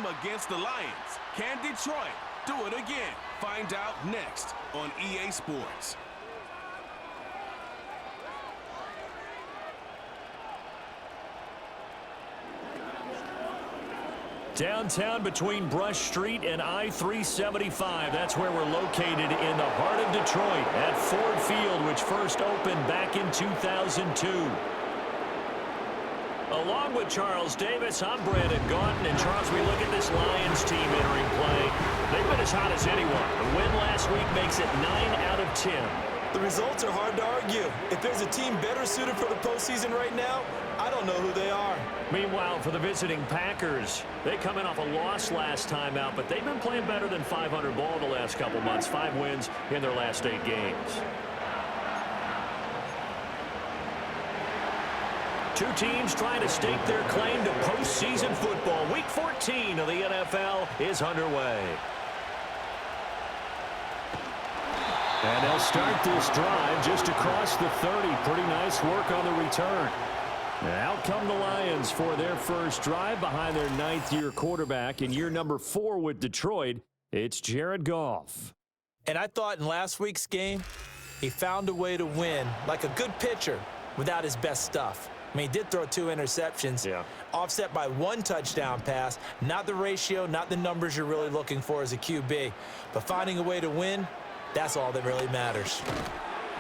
against the Lions. Can Detroit do it again? Find out next on EA Sports. Downtown between Brush Street and I-375. That's where we're located in the heart of Detroit at Ford Field, which first opened back in 2002. Along with Charles Davis, I'm Brandon Gaunton. And Charles, we look at this Lions team entering play. They've been as hot as anyone. The win last week makes it 9 out of 10. The results are hard to argue. If there's a team better suited for the postseason right now, I don't know who they are. Meanwhile, for the visiting Packers, they come in off a loss last time out, but they've been playing better than 500 ball the last couple months. 5 wins in their last 8 games. Two teams trying to stake their claim to postseason football. Week 14 of the NFL is underway. And they'll start this drive just across the 30. Pretty nice work on the return. Out come the Lions for their first drive behind their 9th-year quarterback in year number 4 with Detroit. It's Jared Goff. And I thought in last week's game, he found a way to win like a good pitcher without his best stuff. I mean, he did throw 2 interceptions, offset by 1 touchdown pass. Not the ratio, not the numbers you're really looking for as a QB. But finding a way to win, that's all that really matters.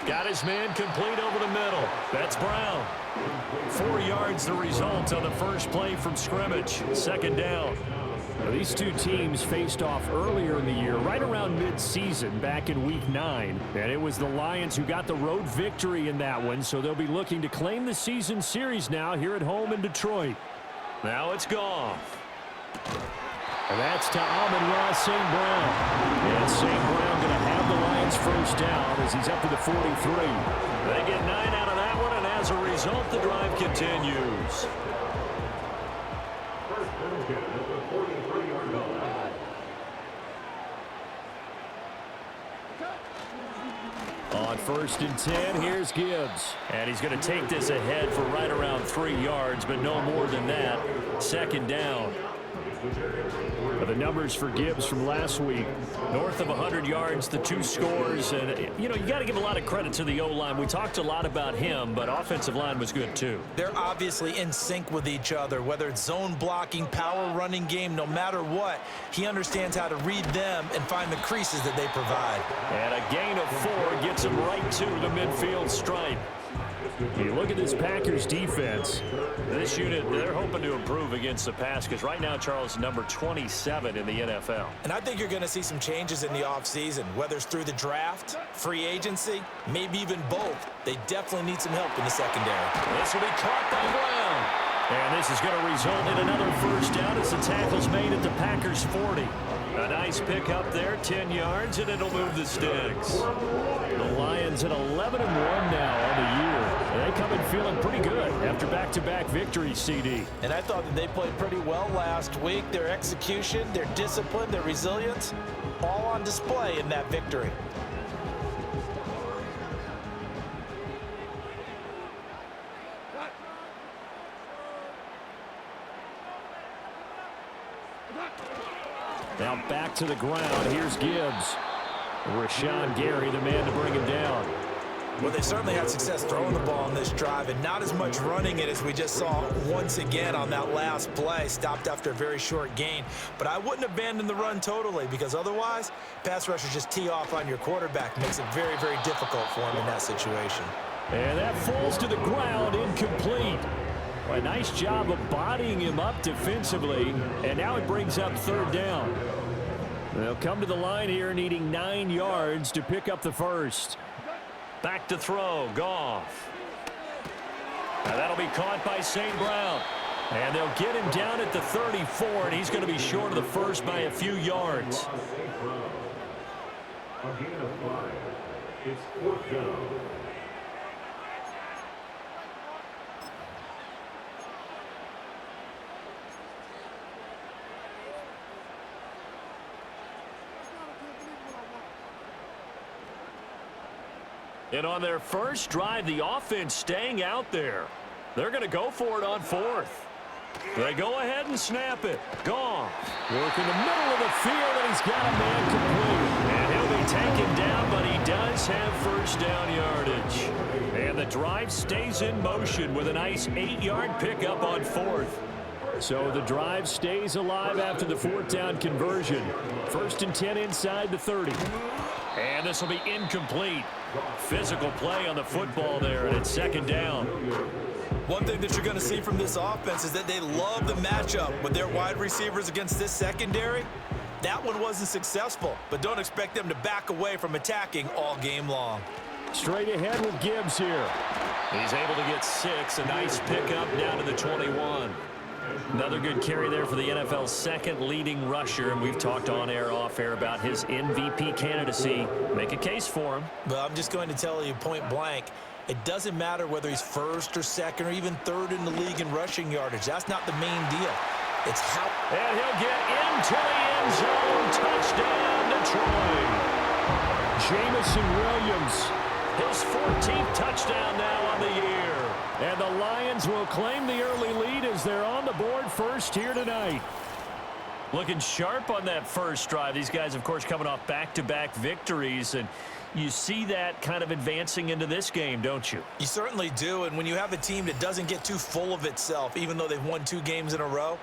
Got his man complete over the middle. That's Brown. 4 yards the result on the first play from scrimmage. Second down. Now, these two teams faced off earlier in the year, right around mid-season, back in Week 9. And it was the Lions who got the road victory in that one, so they'll be looking to claim the season series now here at home in Detroit. Now it's Goff. And that's to Amon-Ra St. Brown. And St. Brown going to have the Lions first down as he's up to the 43. They get 9 out of that one, and as a result, the drive continues. On 1st and 10, here's Gibbs. And he's going to take this ahead for right around 3 yards, but no more than that. Second down. The numbers for Gibbs from last week, north of 100 yards, the 2 scores. And, you know, you got to give a lot of credit to the O-line. We talked a lot about him, but offensive line was good too. They're obviously in sync with each other, whether it's zone blocking, power running game, no matter what. He understands how to read them and find the creases that they provide. And a gain of 4 gets him right to the midfield stripe. You look at this Packers defense. This unit, they're hoping to improve against the pass because right now, Charles, number 27 in the NFL. And I think you're going to see some changes in the offseason, whether it's through the draft, free agency, maybe even both. They definitely need some help in the secondary. This will be caught by Brown. And this is going to result in another first down as the tackle's made at the Packers' 40. A nice pick up there, 10 yards, and it'll move the sticks. The Lions at 11-1 now on the year. They come in feeling pretty good after back-to-back victories, CD. And I thought that they played pretty well last week. Their execution, their discipline, their resilience, all on display in that victory. Now back to the ground. Here's Gibbs. Rashawn Gary, the man to bring him down. Well, they certainly had success throwing the ball on this drive and not as much running it as we just saw once again on that last play. Stopped after a very short gain. But I wouldn't abandon the run totally because otherwise, pass rushers just tee off on your quarterback. Makes it very, very difficult for him in that situation. And that falls to the ground, incomplete. Well, a nice job of bodying him up defensively, and now it brings up 3rd down. They'll come to the line here needing 9 yards to pick up the first. Back to throw, Goff. Now that'll be caught by St. Brown. And they'll get him down at the 34, and he's going to be short of the first by a few yards. It's 4th down. And on their first drive, the offense staying out there. They're going to go for it on 4th. They go ahead and snap it. Goff work in the middle of the field, and he's got a man complete. And he'll be taken down, but he does have first down yardage. And the drive stays in motion with a nice 8-yard pickup on fourth. So the drive stays alive after the fourth down conversion. 1st and 10 inside the 30. And this will be incomplete. Physical play on the football there, and it's 2nd down. One thing that you're going to see from this offense is that they love the matchup with their wide receivers against this secondary. That one wasn't successful, but don't expect them to back away from attacking all game long. Straight ahead with Gibbs here. He's able to get 6. A nice pickup down to the 21. Another good carry there for the NFL's 2nd leading rusher, and we've talked on air, off air about his MVP candidacy. Make a case for him. Well, I'm just going to tell you point blank, it doesn't matter whether he's 1st or 2nd or even 3rd in the league in rushing yardage. That's not the main deal. It's how. And he'll get into the end zone. Touchdown, Detroit. Jamison Williams, his 14th touchdown now on the year. And the Lions will claim the early lead as they're on the board first here tonight. Looking sharp on that first drive. These guys, of course, coming off back-to-back victories, and you see that kind of advancing into this game, don't you? You certainly do, and when you have a team that doesn't get too full of itself, even though they've won 2 games in a row,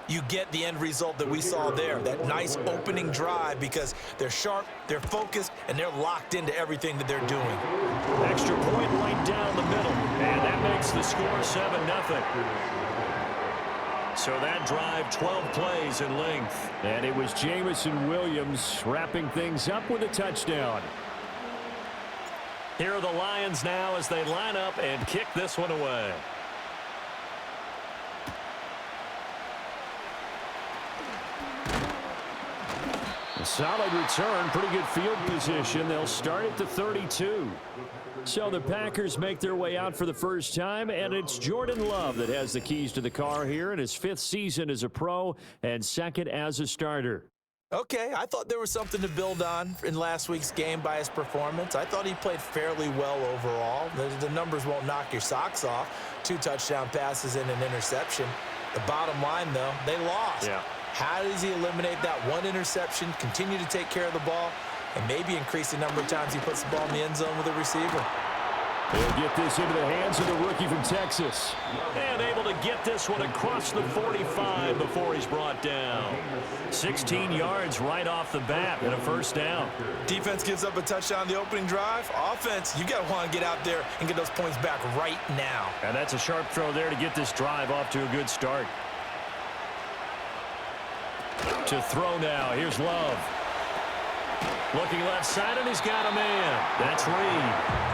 you get the end result that we saw there, that nice opening drive, because they're sharp, they're focused, and they're locked into everything that they're doing. Extra point right down the middle, and that makes the score 7-0. So that drive, 12 plays in length. And it was Jamison Williams wrapping things up with a touchdown. Here are the Lions now as they line up and kick this one away. A solid return, pretty good field position. They'll start at the 32. So the Packers make their way out for the first time, and it's Jordan Love that has the keys to the car here in his 5th season as a pro and 2nd as a starter. Okay, I thought there was something to build on in last week's game by his performance. I thought he played fairly well overall. The numbers won't knock your socks off. 2 touchdown passes and an interception. The bottom line, though, they lost. Yeah. How does he eliminate that one interception, continue to take care of the ball, and maybe increase the number of times he puts the ball in the end zone with a receiver? They'll get this into the hands of the rookie from Texas. And able to get this one across the 45 before he's brought down. 16 yards right off the bat and a first down. Defense gives up a touchdown on the opening drive. Offense, you got to want to get out there and get those points back right now. And that's a sharp throw there to get this drive off to a good start. To throw now. Here's Love. Looking left side, and he's got a man. That's Reed.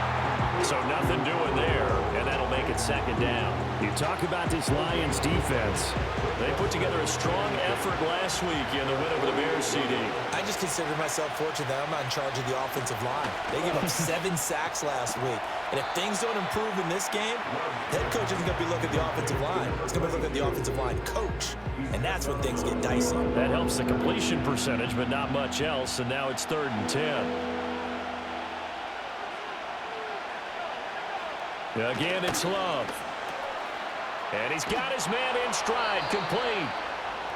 So nothing doing there, and that'll make it 2nd down. You talk about this Lions defense. They put together a strong effort last week in the win over the Bears, CD. I just consider myself fortunate that I'm not in charge of the offensive line. They gave up 7 sacks last week. And if things don't improve in this game, head coach isn't going to be looking at the offensive line. He's going to be looking at the offensive line coach. And that's when things get dicey. That helps the completion percentage, but not much else. And now it's 3rd and 10. Again, it's Love. And he's got his man in stride, complete.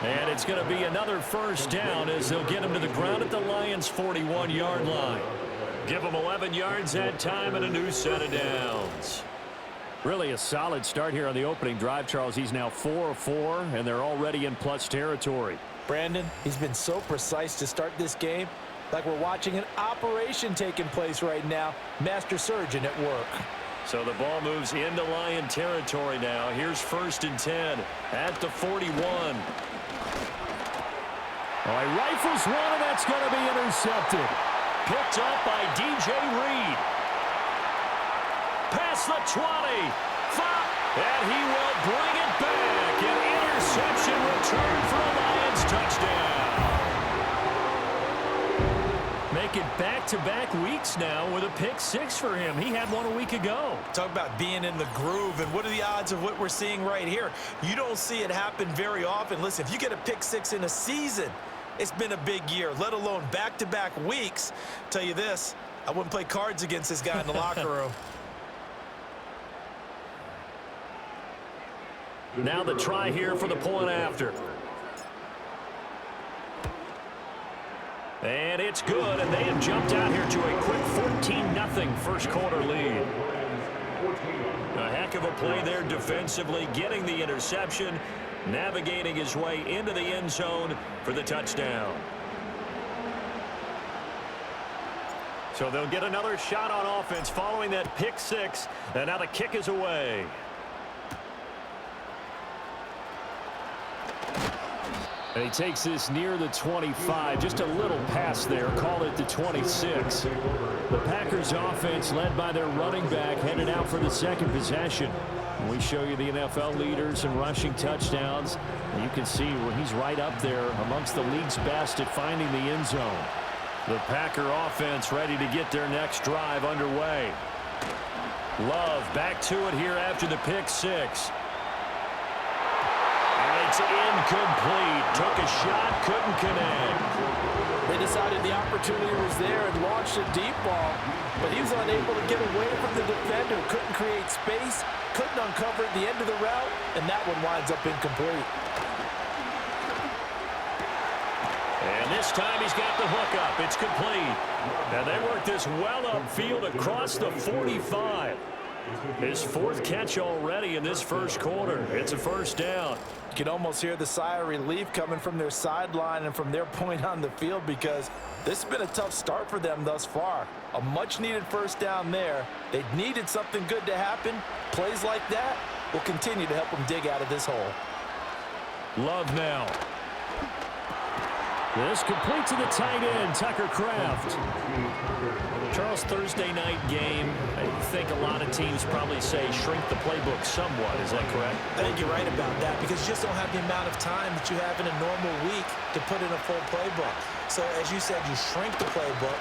And it's going to be another first down as they'll get him to the ground at the Lions' 41-yard line. Give him 11 yards that time and a new set of downs. Really a solid start here on the opening drive, Charles. He's now 4 of 4, and they're already in plus territory. Brandon, he's been so precise to start this game, like we're watching an operation taking place right now. Master surgeon at work. So the ball moves into Lion territory now. Here's 1st and 10 at the 41. Oh, he rifles one, and that's going to be intercepted. Picked up by DJ Reed. Past the 20. And he will bring it back. An interception return for a Lions touchdown. Make it back-to-back weeks now with a pick 6 for him. He had one a week ago. Talk about being in the groove, and what are the odds of what we're seeing right here? You don't see it happen very often. Listen, if you get a pick 6 in a season, it's been a big year, let alone back-to-back weeks. Tell you this, I wouldn't play cards against this guy in the locker room. Now the try here for the point after. And it's good, and they have jumped out here to a quick 14-0 first quarter lead. A heck of a play there defensively, getting the interception, navigating his way into the end zone for the touchdown. So they'll get another shot on offense following that pick six, and now the kick is away. And he takes this near the 25, just a little pass there, call it the 26. The Packers offense led by their running back headed out for the second possession. We show you the NFL leaders in rushing touchdowns. And you can see where he's right up there amongst the league's best at finding the end zone. The Packer offense ready to get their next drive underway. Love back to it here after the pick six. It's incomplete. Took a shot, couldn't connect. They decided the opportunity was there and launched a deep ball, but he was unable to get away from the defender. Couldn't create space, couldn't uncover at the end of the route, and that one winds up incomplete. And this time he's got the hook up. It's complete. And they work this well upfield across the 45. His fourth catch already in this first quarter. It's a first down. You can almost hear the sigh of relief coming from their sideline and from their point on the field, because this has been a tough start for them thus far. A much-needed first down there. They needed something good to happen. Plays like that will continue to help them dig out of this hole. Love now. This complete to the tight end, Tucker Kraft. Charles, Thursday night game, I think a lot of teams probably say shrink the playbook somewhat. Is that correct? I think you're right about that, because you just don't have the amount of time that you have in a normal week to put in a full playbook. So, as you said, you shrink the playbook,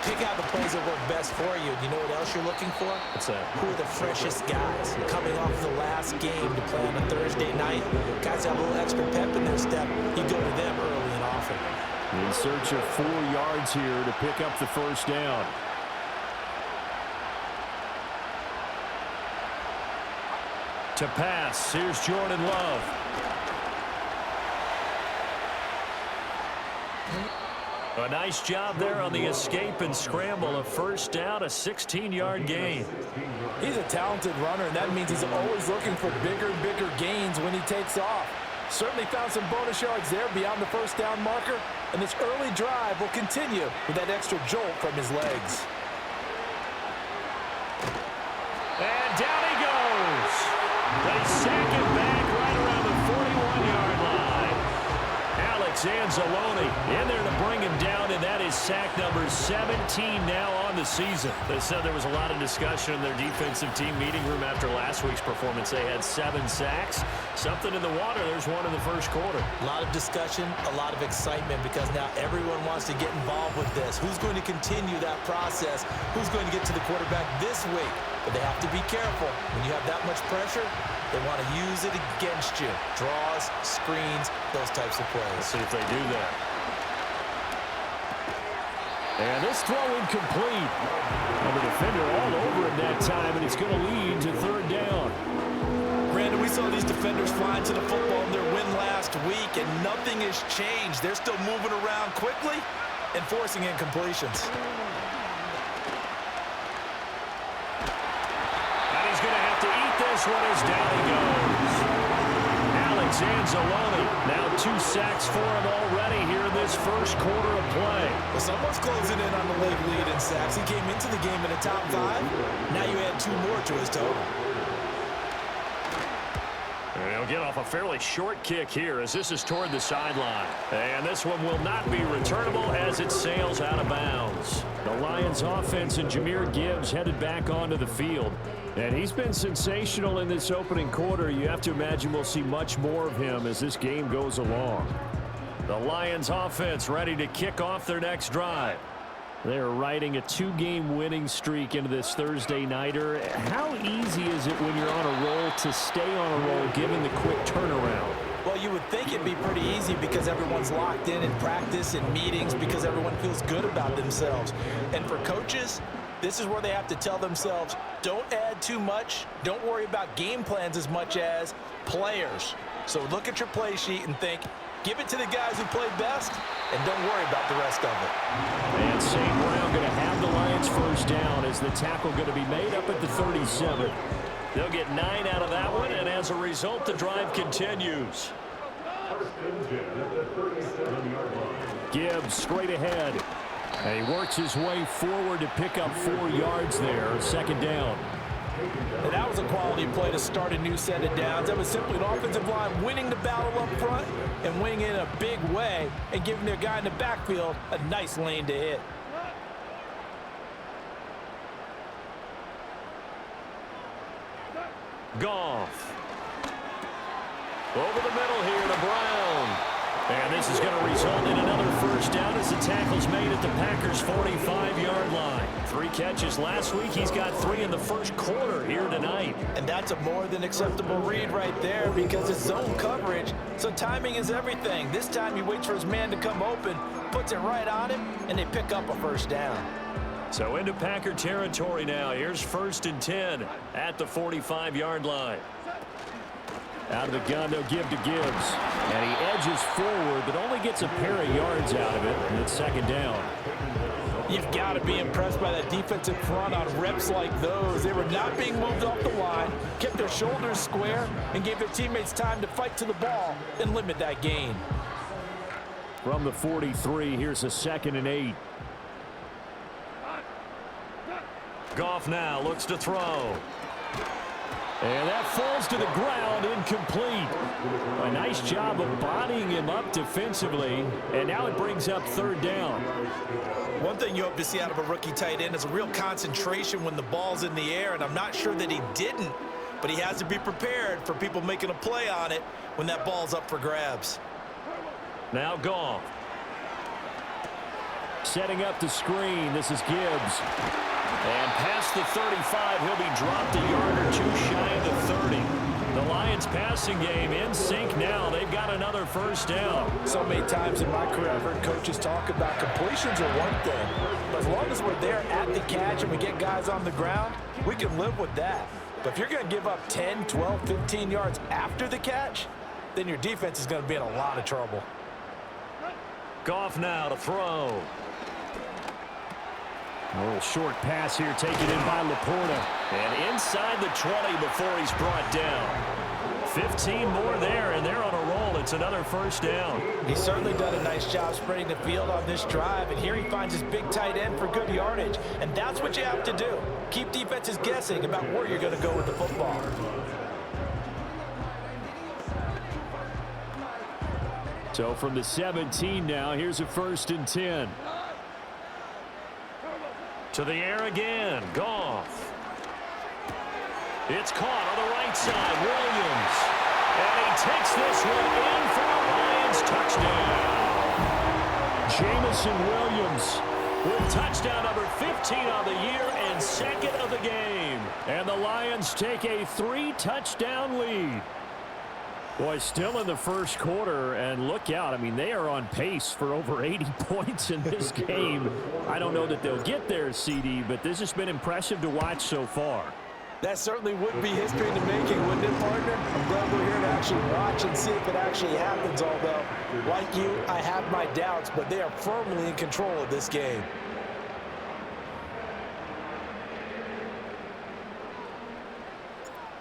pick out the plays that work best for you. You know what else you're looking for? What's that? Who are the freshest guys coming off the last game to play on a Thursday night? Guys have a little extra pep in their step. You go to them early and often. In search of 4 yards here to pick up the first down. To pass, here's Jordan Love. A nice job there on the escape and scramble. A first down, a 16-yard gain. He's a talented runner, and that means he's always looking for bigger and bigger gains when he takes off. Certainly found some bonus yards there beyond the first down marker, and this early drive will continue with that extra jolt from his legs. And down he goes. They sack him back right around the 41-yard line. Alex Anzalone in there to bring him down, and that is sack number 17 now on the season. They said there was a lot of discussion in their defensive team meeting room after last week's performance. They had 7 sacks. Something in the water. There's one in the first quarter. A lot of discussion, a lot of excitement, because now everyone wants to get involved with this. Who's going to continue that process? Who's going to get to the quarterback this week? But they have to be careful. When you have that much pressure, they want to use it against you. Draws, screens, those types of plays. Let's see if they do that. And this throw incomplete. And the defender all over him that time, and it's going to lead to third down. Brandon, we saw these defenders flying to the football in their win last week, and nothing has changed. They're still moving around quickly and forcing incompletions. This one is down he goes. Alex Anzalone, now 2 sacks for him already here in this first quarter of play. Well, someone's closing in on the league lead in sacks. He came into the game in the top 5. Now you add 2 more to his total. And he'll get off a fairly short kick here as this is toward the sideline. And this one will not be returnable as it sails out of bounds. The Lions offense and Jahmyr Gibbs headed back onto the field. And he's been sensational in this opening quarter. You have to imagine we'll see much more of him as this game goes along. The Lions offense ready to kick off their next drive. They're riding a 2-game winning streak into this Thursday nighter. How easy is it when you're on a roll to stay on a roll given the quick turnaround? Well, you would think it'd be pretty easy because everyone's locked in practice and meetings, because everyone feels good about themselves. And for coaches, This is where they have to tell themselves, don't add too much. Don't worry about game plans as much as players. So look at your play sheet and think, give it to the guys who play best, and don't worry about the rest of it. And St. Brown going to have the Lions first down as the tackle going to be made up at the 37. They'll get 9 out of that one, and as a result, the drive continues. Gibbs straight ahead. And he works his way forward to pick up 4 yards there, second down. And that was a quality play to start a new set of downs. That was simply an offensive line winning the battle up front and winning in a big way and giving their guy in the backfield a nice lane to hit. Goff. Over the middle here to Brown. And this is going to result in another first down as the tackle's made at the Packers' 45-yard line. 3 catches last week. He's got 3 in the first quarter here tonight. And that's a more than acceptable read right there because it's zone coverage, so timing is everything. This time he waits for his man to come open, puts it right on him, and they pick up a first down. So into Packer territory now. Here's 1st and 10 at the 45-yard line. Out of the gun, they'll give to Gibbs. And he edges forward, but only gets a pair of yards out of it, and it's second down. You've got to be impressed by that defensive front on reps like those. They were not being moved off the line, kept their shoulders square, and gave their teammates time to fight to the ball and limit that gain. From the 43, here's a 2nd and 8. Goff now looks to throw. And that falls to the ground, incomplete. A nice job of bodying him up defensively, and now it brings up 3rd down. One thing you hope to see out of a rookie tight end is a real concentration when the ball's in the air, and I'm not sure that he didn't, but he has to be prepared for people making a play on it when that ball's up for grabs. Now Goff. Setting up the screen, this is Gibbs. And past the 35, he'll be dropped a yard or 2 shy of the 30. The Lions passing game in sync now. They've got another first down. So many times in my career I've heard coaches talk about completions are one thing, but as long as we're there at the catch and we get guys on the ground, we can live with that. But if you're going to give up 10, 12, 15 yards after the catch, then your defense is going to be in a lot of trouble. Goff now to throw. A little short pass here taken in by Laporta. And inside the 20 before he's brought down. 15 more there, and they're on a roll. It's another first down. He's certainly done a nice job spreading the field on this drive, and here he finds his big tight end for good yardage. And that's what you have to do. Keep defenses guessing about where you're going to go with the football. So from the 17 now, here's a 1st and 10. To the air again, Goff. It's caught on the right side, Williams. And he takes this one in for a Lions touchdown. Jamison Williams with touchdown number 15 on the year and 2nd of the game. And the Lions take a 3-touchdown lead. Boy, still in the first quarter, and look out. I mean, they are on pace for over 80 points in this game. I don't know that they'll get there, CD, but this has been impressive to watch so far. That certainly would be history in the making, wouldn't it, partner? I'm glad we're here to actually watch and see if it actually happens, although, like you, I have my doubts, but they are firmly in control of this game.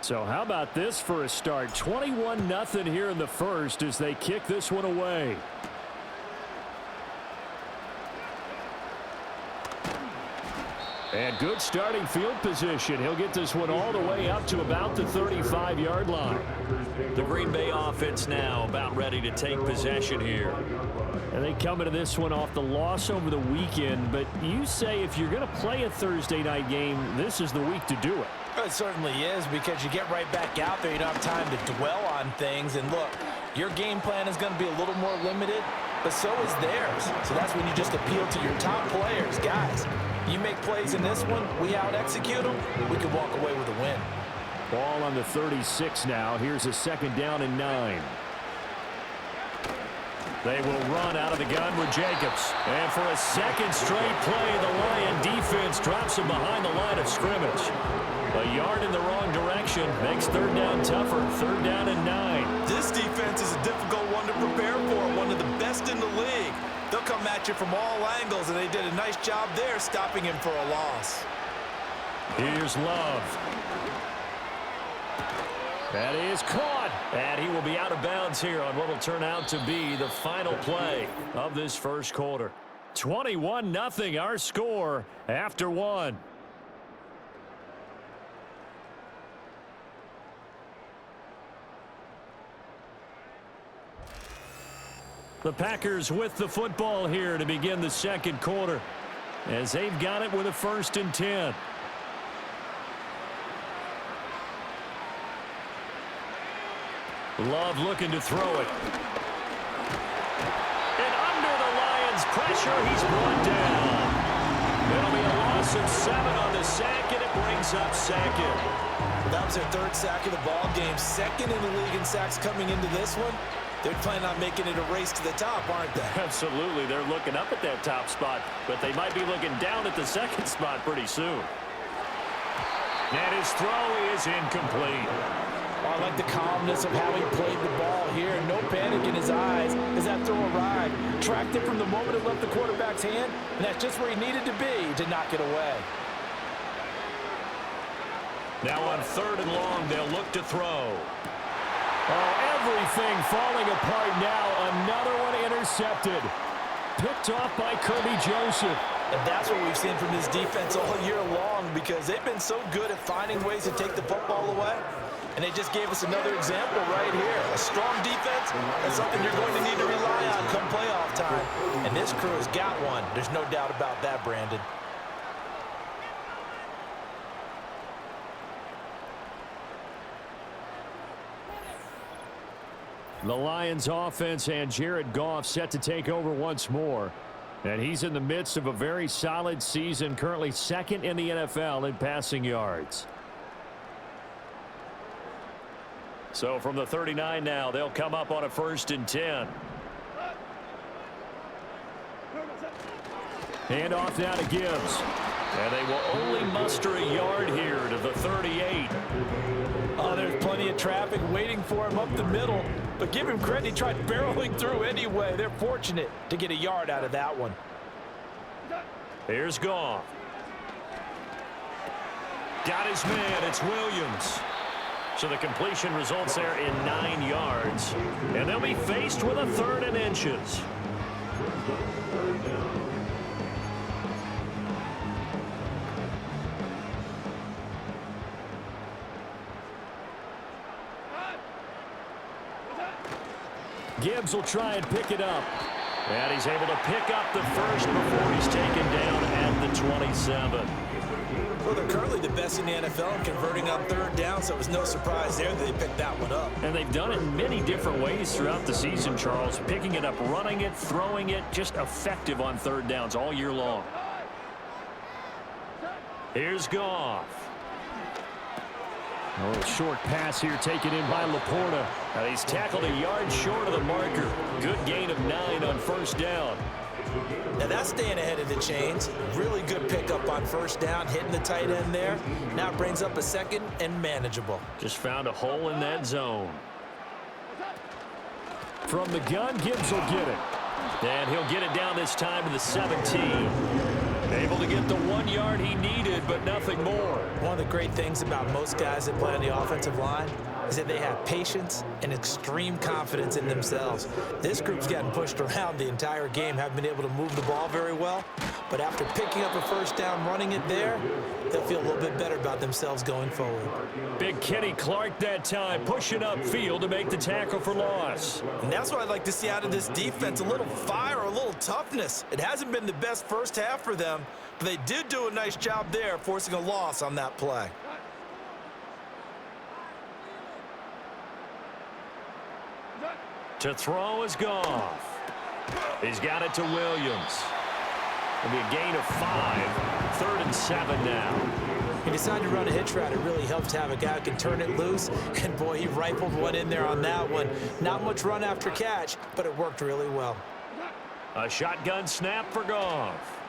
So how about this for a start? 21-0 here in the first as they kick this one away. And good starting field position. He'll get this one all the way up to about the 35-yard line. The Green Bay offense now about ready to take possession here. And they come into this one off the loss over the weekend. But you say if you're going to play a Thursday night game, this is the week to do it. It certainly is, because you get right back out there. You don't have time to dwell on things. And look, your game plan is going to be a little more limited, but so is theirs. So that's when you just appeal to your top players. Guys, you make plays in this one, we out-execute them, we can walk away with a win. Ball on the 36 now. Here's a 2nd down and 9. They will run out of the gun with Jacobs. And for a second straight play, the Lion defense drops him behind the line of scrimmage. A yard in the wrong direction makes third down tougher. Third down and 9. This defense is a difficult one to prepare for, one of the best in the league. They'll come at you from all angles, and they did a nice job there stopping him for a loss. Here's Love. That is caught, and he will be out of bounds here on what will turn out to be the final play of this first quarter. 21-0 our score after one. The Packers with the football here to begin the second quarter as they've got it with a 1st and 10. Love looking to throw it. And under the Lions' pressure, he's brought down. It'll be a loss of 7 on the sack, and it brings up 2nd. That was their 3rd sack of the ball game. 2nd in the league in sacks coming into this one. They're planning on making it a race to the top, aren't they? Absolutely. They're looking up at that top spot, but they might be looking down at the 2nd spot pretty soon. And his throw is incomplete. Oh, I like the calmness of having played the ball here. No panic in his eyes as that throw arrived. Tracked it from the moment it left the quarterback's hand, and that's just where he needed to be to knock it away. Now on 3rd and long, they'll look to throw. Oh, everything falling apart now. Another one intercepted. Picked off by Kirby Joseph. And that's what we've seen from this defense all year long, because they've been so good at finding ways to take the football away. And they just gave us another example right here. A strong defense is something you're going to need to rely on come playoff time. And this crew has got one. There's no doubt about that, Brandon. The Lions offense and Jared Goff set to take over once more. And he's in the midst of a very solid season, currently 2nd in the NFL in passing yards. So from the 39 now, they'll come up on a 1st and 10. Hand off now to Gibbs. And they will only muster a yard here to the 38. Oh, there's plenty of traffic waiting for him up the middle. But give him credit, he tried barreling through anyway. They're fortunate to get a yard out of that one. Here's Goff. Got his man, it's Williams. So the completion results there in 9 yards. And they'll be faced with a 3rd and inches. Gibbs will try and pick it up. And he's able to pick up the first before he's taken down at the 27. Well, they're currently the best in the NFL in converting on 3rd down, so it was no surprise there that they picked that one up. And they've done it in many different ways throughout the season, Charles. Picking it up, running it, throwing it, just effective on 3rd downs all year long. Here's Goff. A little short pass here taken in by Laporta. And he's tackled a yard short of the marker. Good gain of 9 on 1st down. Now that's staying ahead of the chains. Really good pickup on 1st down, hitting the tight end there. Now it brings up a 2nd and manageable. Just found a hole in that zone. From the gun, Gibbs will get it. And he'll get it down this time to the 17. Able to get the 1 yard he needed, but nothing more. One of the great things about most guys that play on the offensive line is that they have patience and extreme confidence in themselves. This group's gotten pushed around the entire game, haven't been able to move the ball very well. But after picking up a 1st down, running it there, they'll feel a little bit better about themselves going forward. Big Kenny Clark that time, pushing upfield to make the tackle for loss. And that's what I'd like to see out of this defense, a little fire, a little toughness. It hasn't been the best first half for them, but they did do a nice job there, forcing a loss on that play. To throw is Goff. He's got it to Williams. It'll be a gain of 5. 3rd and 7 now. He decided to run a hitch route. It really helps to have a guy who can turn it loose. And, boy, he rifled one in there on that one. Not much run after catch, but it worked really well. A shotgun snap for Goff.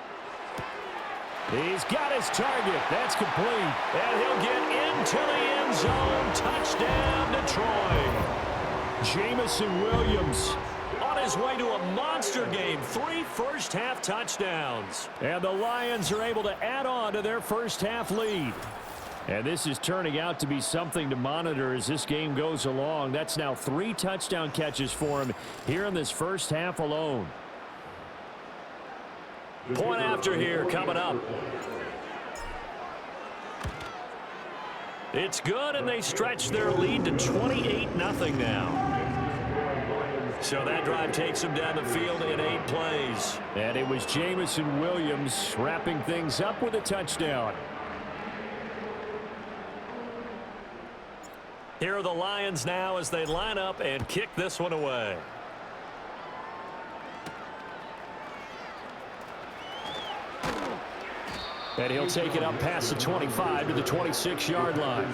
He's got his target. That's complete. And he'll get into the end zone. Touchdown, Detroit. Jamison Williams on his way to a monster game. 3 first-half touchdowns. And the Lions are able to add on to their first-half lead. And this is turning out to be something to monitor as this game goes along. That's now 3 touchdown catches for him here in this first half alone. Point after here coming up. It's good, and they stretch their lead to 28-0 now. So that drive takes them down the field in 8 plays. And it was Jamison Williams wrapping things up with a touchdown. Here are the Lions now as they line up and kick this one away. And he'll take it up past the 25 to the 26-yard line.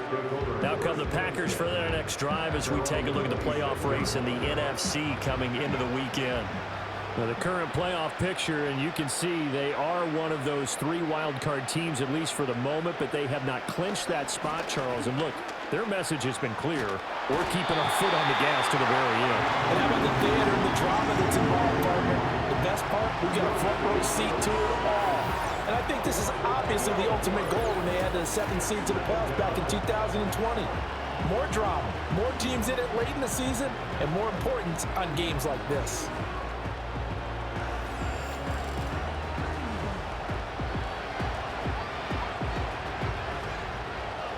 Now come the Packers for their next drive as we take a look at the playoff race in the NFC coming into the weekend. Now the current playoff picture, and you can see they are one of those 3 wild-card teams, at least for the moment, but they have not clinched that spot, Charles. And look, their message has been clear. We're keeping our foot on the gas to the very end. And how about the theater and the drama that's involved, partner? The best part, we got a front row seat to it all. And I think this is obviously the ultimate goal when they added a 7th seed to the playoffs back in 2020. More drama, more teams in it late in the season, and more importance on games like this.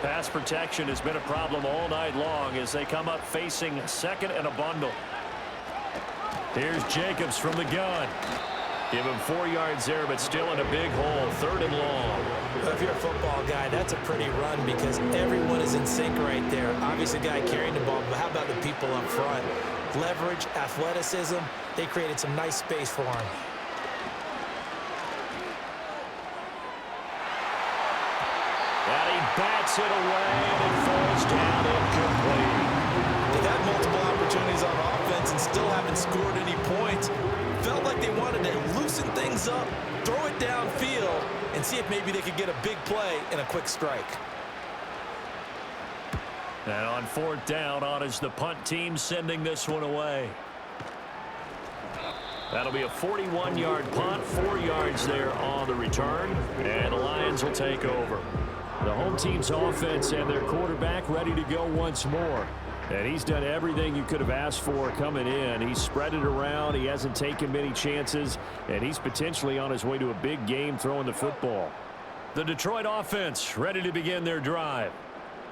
Pass protection has been a problem all night long as they come up facing 2nd and a bundle. Here's Jacobs from the gun. Give him 4 yards there, but still in a big hole. 3rd and long. Well, if you're a football guy, that's a pretty run because everyone is in sync right there. Obviously, the guy carrying the ball, but how about the people up front? Leverage, athleticism, they created some nice space for him. And he bats it away, and it falls down incomplete. They've had multiple opportunities on offense and still haven't scored any points. Felt like they wanted to loosen things up, throw it downfield, and see if maybe they could get a big play and a quick strike. And on 4th down, on is the punt team sending this one away. That'll be a 41-yard punt, 4 yards there on the return, and the Lions will take over. The home team's offense and their quarterback ready to go once more. And he's done everything you could have asked for coming in. He's spread it around. He hasn't taken many chances. And he's potentially on his way to a big game throwing the football. The Detroit offense ready to begin their drive.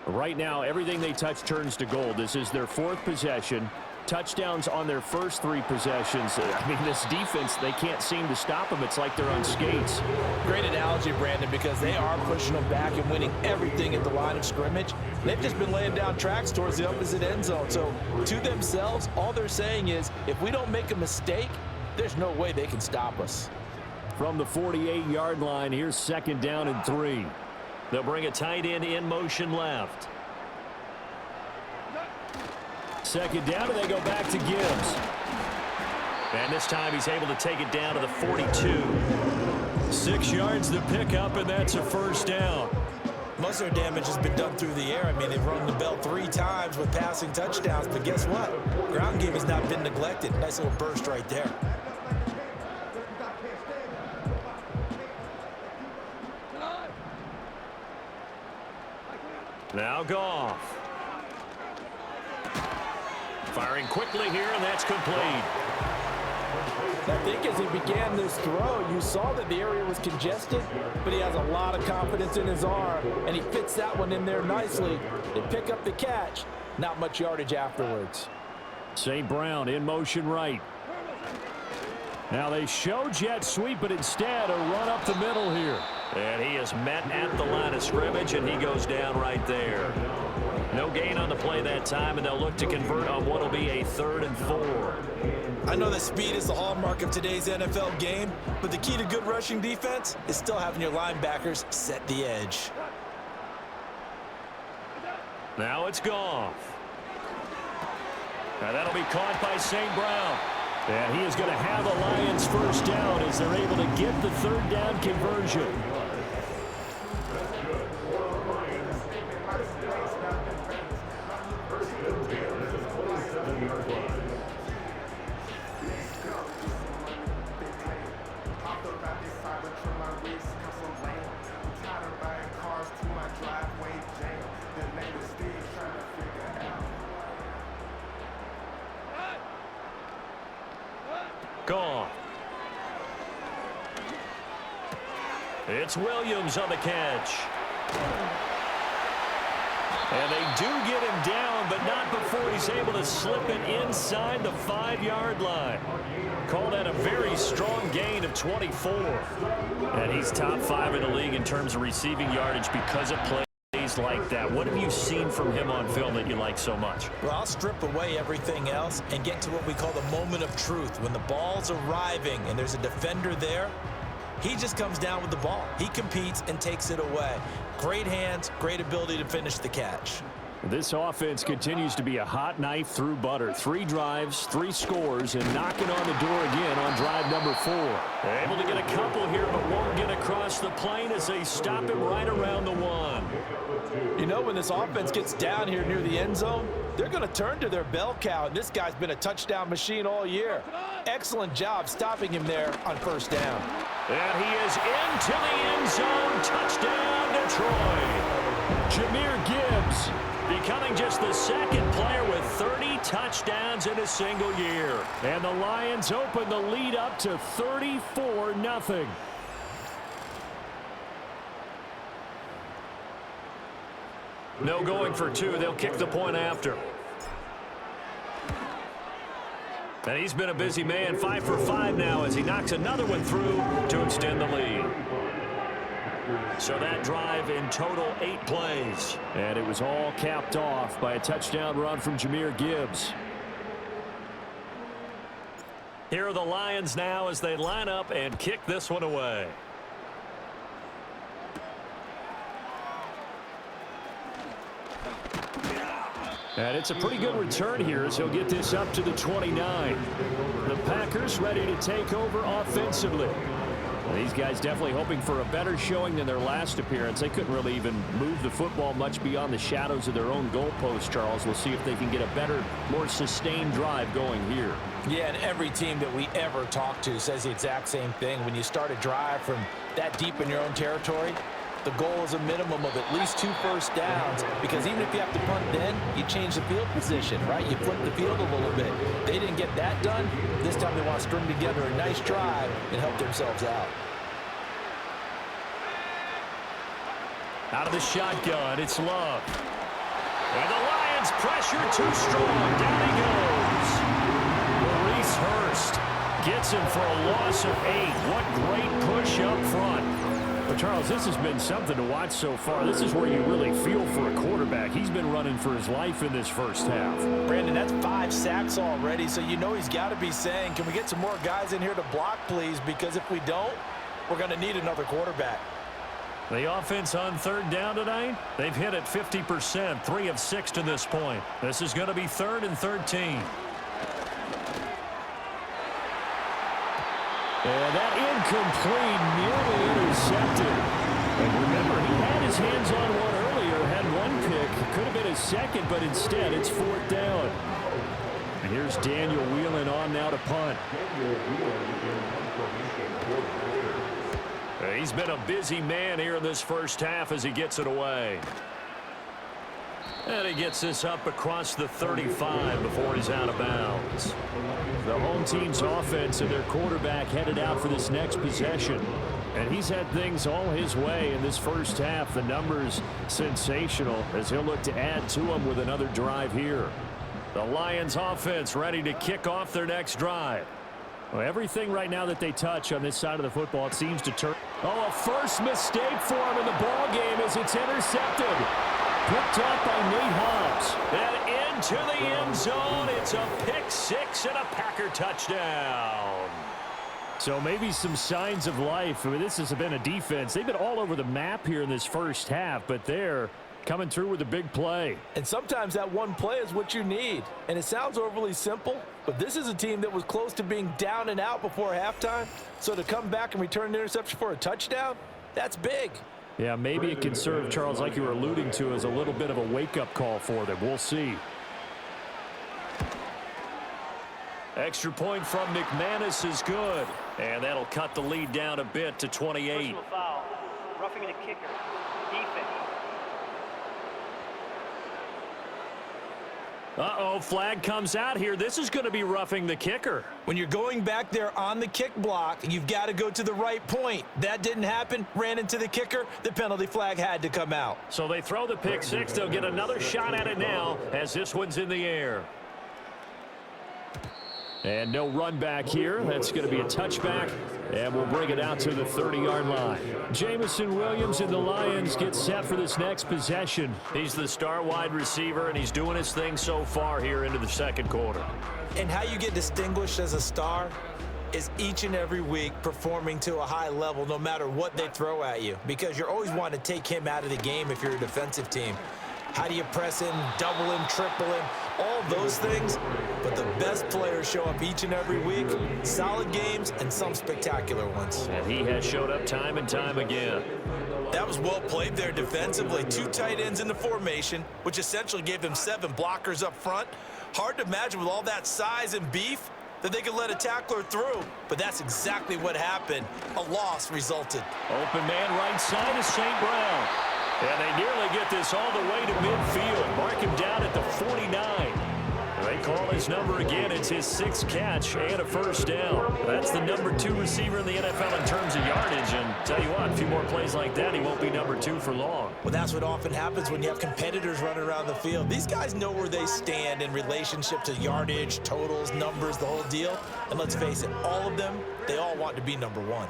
Right now, everything they touch turns to gold. This is their 4th possession. Touchdowns on their first 3 possessions. I mean, this defense, they can't seem to stop them. It's like they're on skates. Great analogy, Brandon, because they are pushing them back and winning everything at the line of scrimmage. They've just been laying down tracks towards the opposite end zone. So, to themselves, all they're saying is, if we don't make a mistake, there's no way they can stop us. From the 48-yard line, here's 2nd down and 3. They'll bring a tight end in motion left. 2nd down, and they go back to Gibbs. And this time he's able to take it down to the 42. 6 yards to pick up, and that's a 1st down. Most of their damage has been done through the air. I mean, they've rung the bell 3 times with passing touchdowns, but guess what? Ground game has not been neglected. Nice little burst right there. Now Goff. Firing quickly here, and that's complete. I think as he began this throw, you saw that the area was congested, but he has a lot of confidence in his arm, and he fits that one in there nicely. They pick up the catch. Not much yardage afterwards. St. Brown in motion right. Now they show jet sweep, but instead a run up the middle here. And he is met at the line of scrimmage, and he goes down right there. No gain on the play that time, and they'll look to convert on what will be a 3rd and 4. I know that speed is the hallmark of today's NFL game, but the key to good rushing defense is still having your linebackers set the edge. Now it's Goff. Now that'll be caught by St. Brown. And he is going to have the Lions first down as they're able to get the 3rd down conversion. Gone. It's Williams on the catch. And they do get him down, but not before he's able to slip it inside the 5-yard line. Call that a very strong gain of 24. And he's top 5 in the league in terms of receiving yardage because of plays like that. What have you seen from him on film that you like so much? Well, I'll strip away everything else and get to what we call the moment of truth. When the ball's arriving and there's a defender there, he just comes down with the ball. He competes and takes it away. Great hands, great ability to finish the catch. This offense continues to be a hot knife through butter. 3 drives, 3 scores, and knocking on the door again on drive number 4. They're able to get a couple here, but won't get across the plane as they stop him right around the 1. You know, when this offense gets down here near the end zone, they're going to turn to their bell cow, and this guy's been a touchdown machine all year. Excellent job stopping him there on first down. And he is into the end zone. Touchdown, Detroit. Jahmyr Gibbs becoming just the 2nd player with 30 touchdowns in a single year. And the Lions open the lead up to 34-0. No going for 2. They'll kick the point after. And he's been a busy man. 5 for 5 now as he knocks another one through to extend the lead. So that drive in total 8 plays. And it was all capped off by a touchdown run from Jahmyr Gibbs. Here are the Lions now as they line up and kick this one away. And it's a pretty good return here as he'll get this up to the 29. The Packers ready to take over offensively. Well, these guys definitely hoping for a better showing than their last appearance. They couldn't really even move the football much beyond the shadows of their own goalpost, Charles. We'll see if they can get a better, more sustained drive going here. Yeah, and every team that we ever talk to says the exact same thing. When you start a drive from that deep in your own territory, the goal is a minimum of at least 2 first downs, because even if you have to punt then, you change the field position, right? You flip the field a little bit. They didn't get that done. This time they want to string together a nice drive and help themselves out. Out of the shotgun, it's Love. And the Lions pressure too strong. Down he goes. Maurice Hurst gets him for a loss of 8. What great push up front. But, Charles, this has been something to watch so far. This is where you really feel for a quarterback. He's been running for his life in this first half. Brandon, that's 5 sacks already, so you know he's got to be saying, can we get some more guys in here to block, please? Because if we don't, we're going to need another quarterback. The offense on 3rd down tonight, they've hit it 50%, 3 of 6 to this point. This is going to be 3rd and 13. And that incomplete, nearly intercepted. And remember, he had his hands on one earlier, had 1 pick. Could have been his 2nd, but instead it's 4th down. And here's Daniel Whelan on now to punt. He's been a busy man here in this first half as he gets it away. And he gets this up across the 35 before he's out of bounds. The home team's offense and their quarterback headed out for this next possession. And he's had things all his way in this first half. The numbers sensational as he'll look to add to them with another drive here. The Lions offense ready to kick off their next drive. Well, everything right now that they touch on this side of the football, it seems to turn. Oh, a first mistake for him in the ball game as it's intercepted. Picked up by Nate Hobbs. And into the end zone. It's a pick six and a Packer touchdown. So maybe some signs of life. I mean, this has been a defense. They've been all over the map here in this first half, but they're coming through with a big play. And sometimes that one play is what you need. And it sounds overly simple, but this is a team that was close to being down and out before halftime. So to come back and return an interception for a touchdown, that's big. Yeah, maybe it can serve, Charles, like you were alluding to, as a little bit of a wake-up call for them. We'll see. Extra point from McManus is good. And that'll cut the lead down a bit to 28. Personal foul. Roughing the kicker. Defense. Uh-oh, flag comes out here. This is going to be roughing the kicker. When you're going back there on the kick block, you've got to go to the right point. That didn't happen. Ran into the kicker. The penalty flag had to come out. So they throw the pick six. They'll get another shot at it now as this one's in the air. And no run back here. That's going to be a touchback, and we'll bring it out to the 30-yard line. Jamison Williams and the Lions get set for this next possession. He's the star wide receiver, and he's doing his thing so far here into the second quarter. And how you get distinguished as a star is each and every week performing to a high level no matter what they throw at you, because you're always wanting to take him out of the game if you're a defensive team. How do you press him, double him, triple him, all those things? But the best players show up each and every week. Solid games and some spectacular ones. And he has showed up time and time again. That was well played there defensively. 2 tight ends in the formation, which essentially gave them 7 blockers up front. Hard to imagine with all that size and beef that they could let a tackler through. But that's exactly what happened. A loss resulted. Open man right side is St. Brown. And they nearly get this all the way to midfield. Mark him down at the 49. They call his number again. It's his 6th catch and a first down. That's the number 2 receiver in the NFL in terms of yardage. And tell you what, a few more plays like that, he won't be number 2 for long. Well, that's what often happens when you have competitors running around the field. These guys know where they stand in relationship to yardage, totals, numbers, the whole deal. And let's face it, all of them, they all want to be number 1.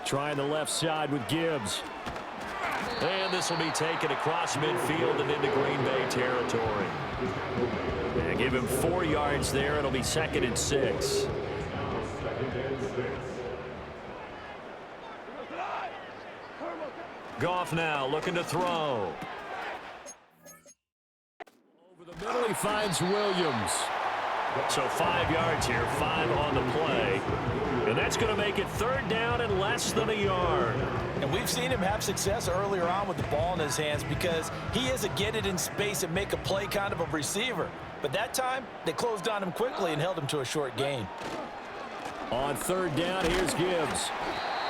Trying the left side with Gibbs. And this will be taken across midfield and into Green Bay territory. And give him 4 yards there. It'll be 2nd and 6. Goff now looking to throw. Over the middle, he finds Williams. So 5 yards here, 5 on the play. And that's going to make it 3rd down and less than a yard. And we've seen him have success earlier on with the ball in his hands because he is a get it in space and make a play kind of a receiver. But that time, they closed on him quickly and held him to a short gain. On 3rd down, here's Gibbs.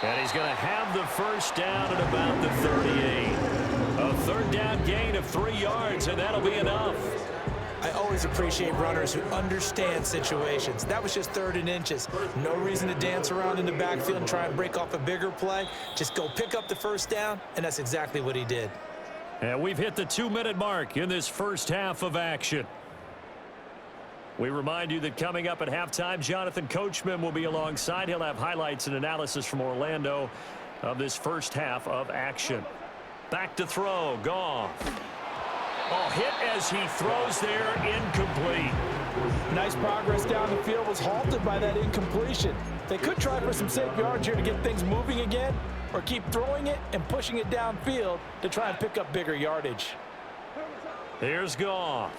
And he's going to have the first down at about the 38. A 3rd down gain of 3 yards, and that'll be enough. I always appreciate runners who understand situations. That was just 3rd and inches. No reason to dance around in the backfield and try and break off a bigger play. Just go pick up the first down, and that's exactly what he did. And we've hit the 2-minute mark in this first half of action. We remind you that coming up at halftime, Jonathan Coachman will be alongside. He'll have highlights and analysis from Orlando of this first half of action. Back to throw, Goff. Oh, hit as he throws there, incomplete. Nice progress down the field was halted by that incompletion. They could try for some safe yards here to get things moving again, or keep throwing it and pushing it downfield to try and pick up bigger yardage. Here's Goff.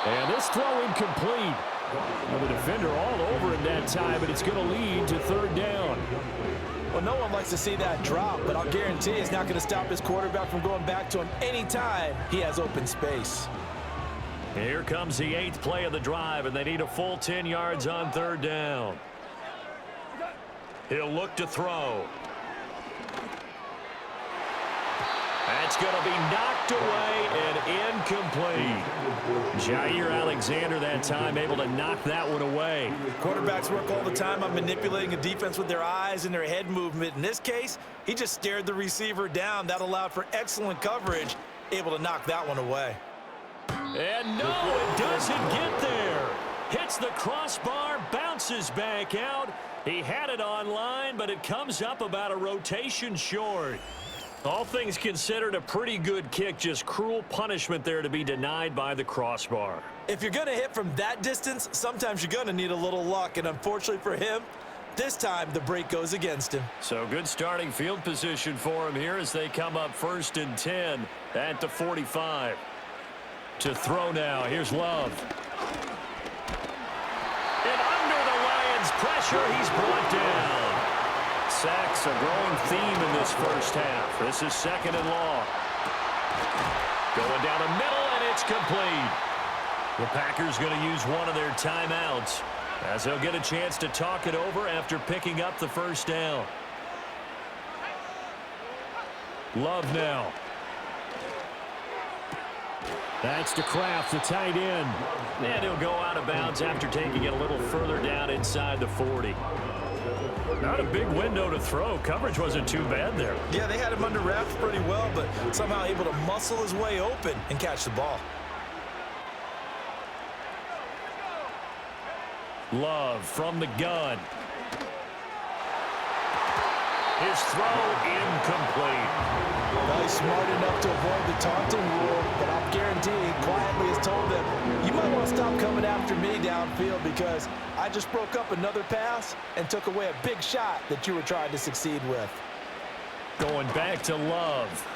And this throw incomplete. Well, the defender all over him that time, but it's going to lead to 3rd down. Well, no one likes to see that drop, but I'll guarantee it's not going to stop his quarterback from going back to him anytime he has open space. Here comes the 8th play of the drive, and they need a full 10 yards on 3rd down. He'll look to throw. That's going to be knocked away and incomplete. Jair Alexander that time able to knock that one away. Quarterbacks work all the time on manipulating a defense with their eyes and their head movement. In this case, he just stared the receiver down. That allowed for excellent coverage, able to knock that one away. And no, it doesn't get there. Hits the crossbar, bounces back out. He had it online, but it comes up about a rotation short. All things considered, a pretty good kick, just cruel punishment there to be denied by the crossbar. If you're going to hit from that distance, sometimes you're going to need a little luck, and unfortunately for him, this time the break goes against him. So good starting field position for him here as they come up 1st and 10 at the 45. To throw now, here's Love. And under the Lions' pressure, he's brought down. Sacks a growing theme in this first half. This is 2nd and long. Going down the middle, and it's complete. The Packers going to use one of their timeouts as they'll get a chance to talk it over after picking up the first down. Love now. That's to Kraft, the tight end. And he'll go out of bounds after taking it a little further down inside the 40. Not a big window to throw. Coverage wasn't too bad there. Yeah, they had him under wraps pretty well, but somehow able to muscle his way open and catch the ball. Love from the gun. His throw incomplete. Well, he's smart enough to avoid the taunting rule, but I'll guarantee he quietly has told them, you might want to stop coming after me downfield because I just broke up another pass and took away a big shot that you were trying to succeed with. Going back to Love.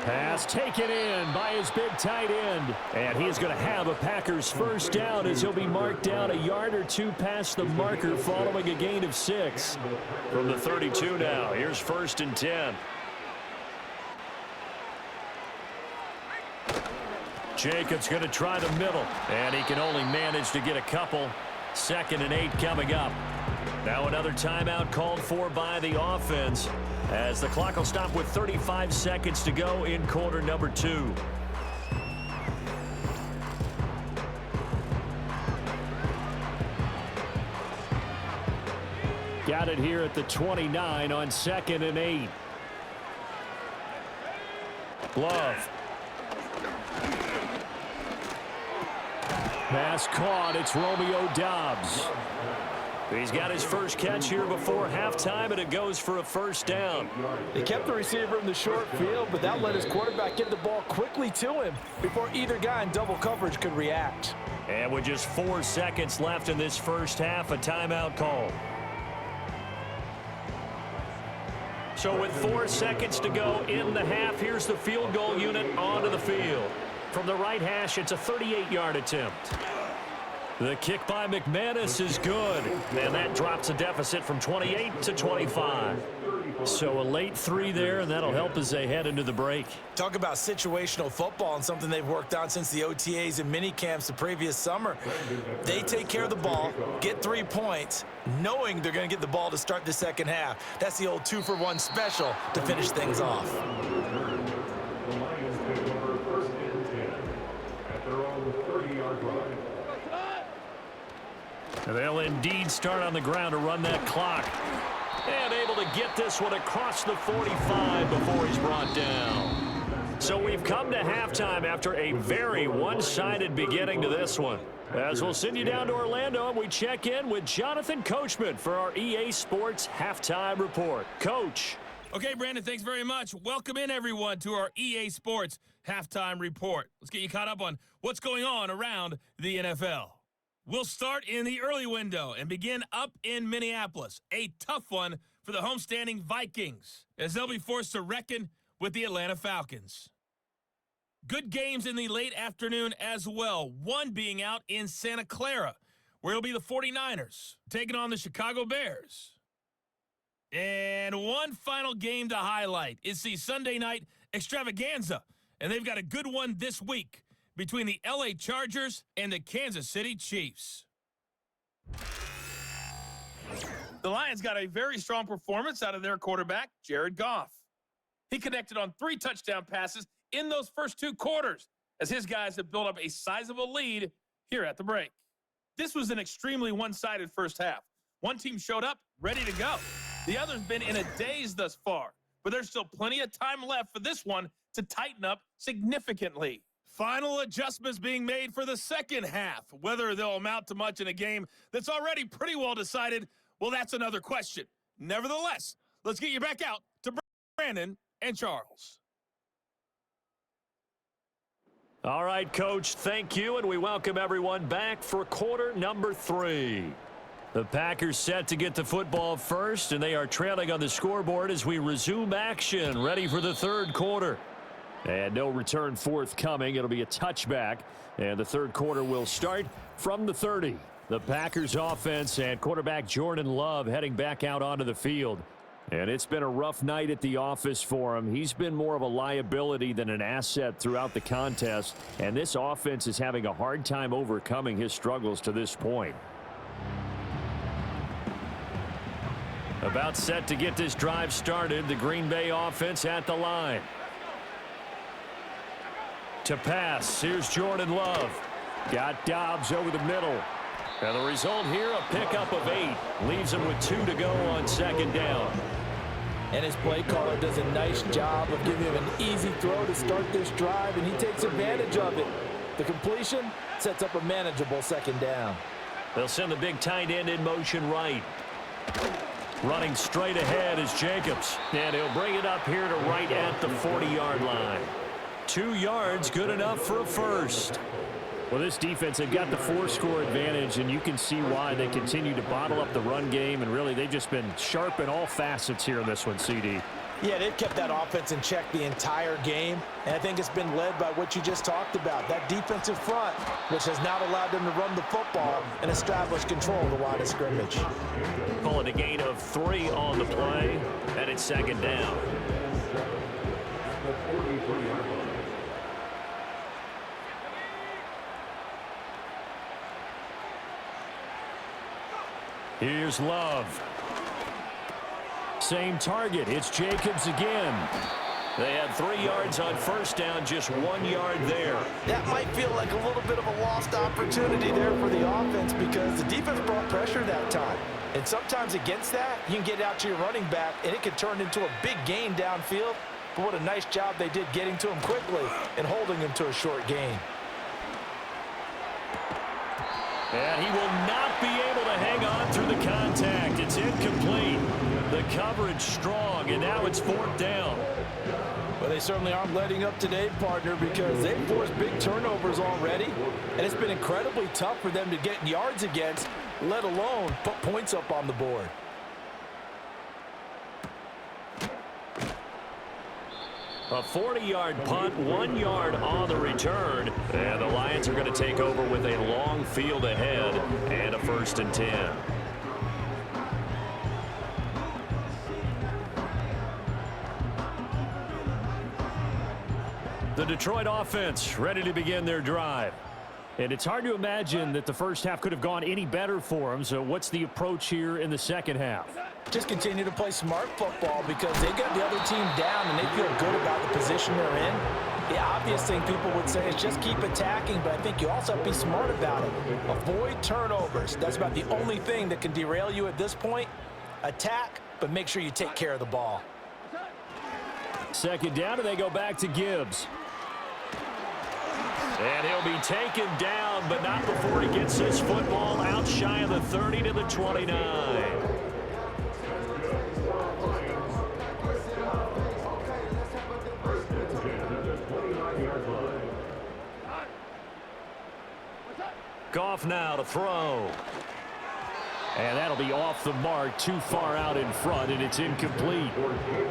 Pass taken in by his big tight end. And he's going to have a Packers first down as he'll be marked down a yard or two past the marker following a gain of 6. From the 32 now, here's 1st and 10. Jacobs going to try the middle, and he can only manage to get a couple. 2nd and 8 coming up. Now another timeout called for by the offense as the clock will stop with 35 seconds to go in quarter number 2. Got it here at the 29 on 2nd and 8. Love. Pass caught. It's Romeo Doubs. He's got his first catch here before halftime, and it goes for a first down. They kept the receiver in the short field, but that let his quarterback get the ball quickly to him before either guy in double coverage could react. And with just 4 seconds left in this first half, a timeout call. So with 4 seconds to go in the half, here's the field goal unit onto the field. From the right hash, it's a 38-yard attempt. The kick by McManus is good, and that drops a deficit from 28 to 25. So a late 3 there, and that'll help as they head into the break. Talk about situational football and something they've worked on since the OTAs and mini camps the previous summer. They take care of the ball, get 3 points, knowing they're going to get the ball to start the second half. That's the old 2-for-1 special to finish things off. The Lions take over 1st and 10 at their own 30-yard line. They'll indeed start on the ground to run that clock. And able to get this one across the 45 before he's brought down. So we've come to halftime after a very one-sided beginning to this one. As we'll send you down to Orlando, and we check in with Jonathan Coachman for our EA Sports Halftime Report. Coach. Okay, Brandon, thanks very much. Welcome in, everyone, to our EA Sports Halftime Report. Let's get you caught up on what's going on around the NFL. We'll start in the early window and begin up in Minneapolis. A tough one for the homestanding Vikings, as they'll be forced to reckon with the Atlanta Falcons. Good games in the late afternoon as well, one being out in Santa Clara, where it'll be the 49ers taking on the Chicago Bears. And one final game to highlight is the Sunday night extravaganza, and they've got a good one this week between the LA Chargers and the Kansas City Chiefs. The Lions got a very strong performance out of their quarterback, Jared Goff. He connected on 3 touchdown passes in those first 2 quarters as his guys have built up a sizable lead here at the break. This was an extremely one-sided first half. One team showed up ready to go. The other's been in a daze thus far, but there's still plenty of time left for this one to tighten up significantly. Final adjustments being made for the second half. Whether they'll amount to much in a game that's already pretty well decided, well, that's another question. Nevertheless, let's get you back out to Brandon and Charles. All right, Coach, thank you, and we welcome everyone back for quarter number 3. The Packers set to get the football first, and they are trailing on the scoreboard as we resume action, ready for the third quarter. And no return forthcoming. It'll be a touchback, and the third quarter will start from the 30. The Packers offense and quarterback Jordan Love heading back out onto the field. And it's been a rough night at the office for him. He's been more of a liability than an asset throughout the contest, and this offense is having a hard time overcoming his struggles to this point. About set to get this drive started, the Green Bay offense at the line. To pass, here's Jordan Love. Got Dobbs over the middle. And the result here, a pickup of 8. Leaves him with 2 to go on second down. And his play caller does a nice job of giving him an easy throw to start this drive, and he takes advantage of it. The completion sets up a manageable second down. They'll send the big tight end in motion right. Running straight ahead is Jacobs. And he'll bring it up here to right at the 40-yard line. 2 yards, good enough for a first. Well, this defense, they've got the 4-score advantage, and you can see why they continue to bottle up the run game, and really they've just been sharp in all facets here in this one, CD. Yeah, they've kept that offense in check the entire game, and I think it's been led by what you just talked about, that defensive front, which has not allowed them to run the football and establish control of the line of scrimmage. Calling a gain of 3 on the play, and it's second down. Here's Love. Same target. It's Jacobs again. They had 3 yards on first down, just 1 yard there. That might feel like a little bit of a lost opportunity there for the offense because the defense brought pressure that time. And sometimes against that, you can get out to your running back, and it can turn into a big gain downfield. But what a nice job they did getting to him quickly and holding him to a short gain. And he will not be able to hang on through the contact. It's incomplete. The coverage strong, and now it's 4th down. Well, they certainly aren't letting up today, partner, because they've forced big turnovers already, and it's been incredibly tough for them to get yards against, let alone put points up on the board. A 40-yard punt, 1 yard on the return. And the Lions are going to take over with a long field ahead and a 1st and 10. The Detroit offense ready to begin their drive. And it's hard to imagine that the first half could have gone any better for them. So what's the approach here in the second half? Just continue to play smart football because they got the other team down and they feel good about the position they're in. The obvious thing people would say is just keep attacking, but I think you also have to be smart about it. Avoid turnovers. That's about the only thing that can derail you at this point. Attack, but make sure you take care of the ball. Second down, and they go back to Gibbs. And he'll be taken down, but not before he gets his football out shy of the 30 to the 29. Goff now to throw. And that'll be off the mark, too far out in front, and it's incomplete.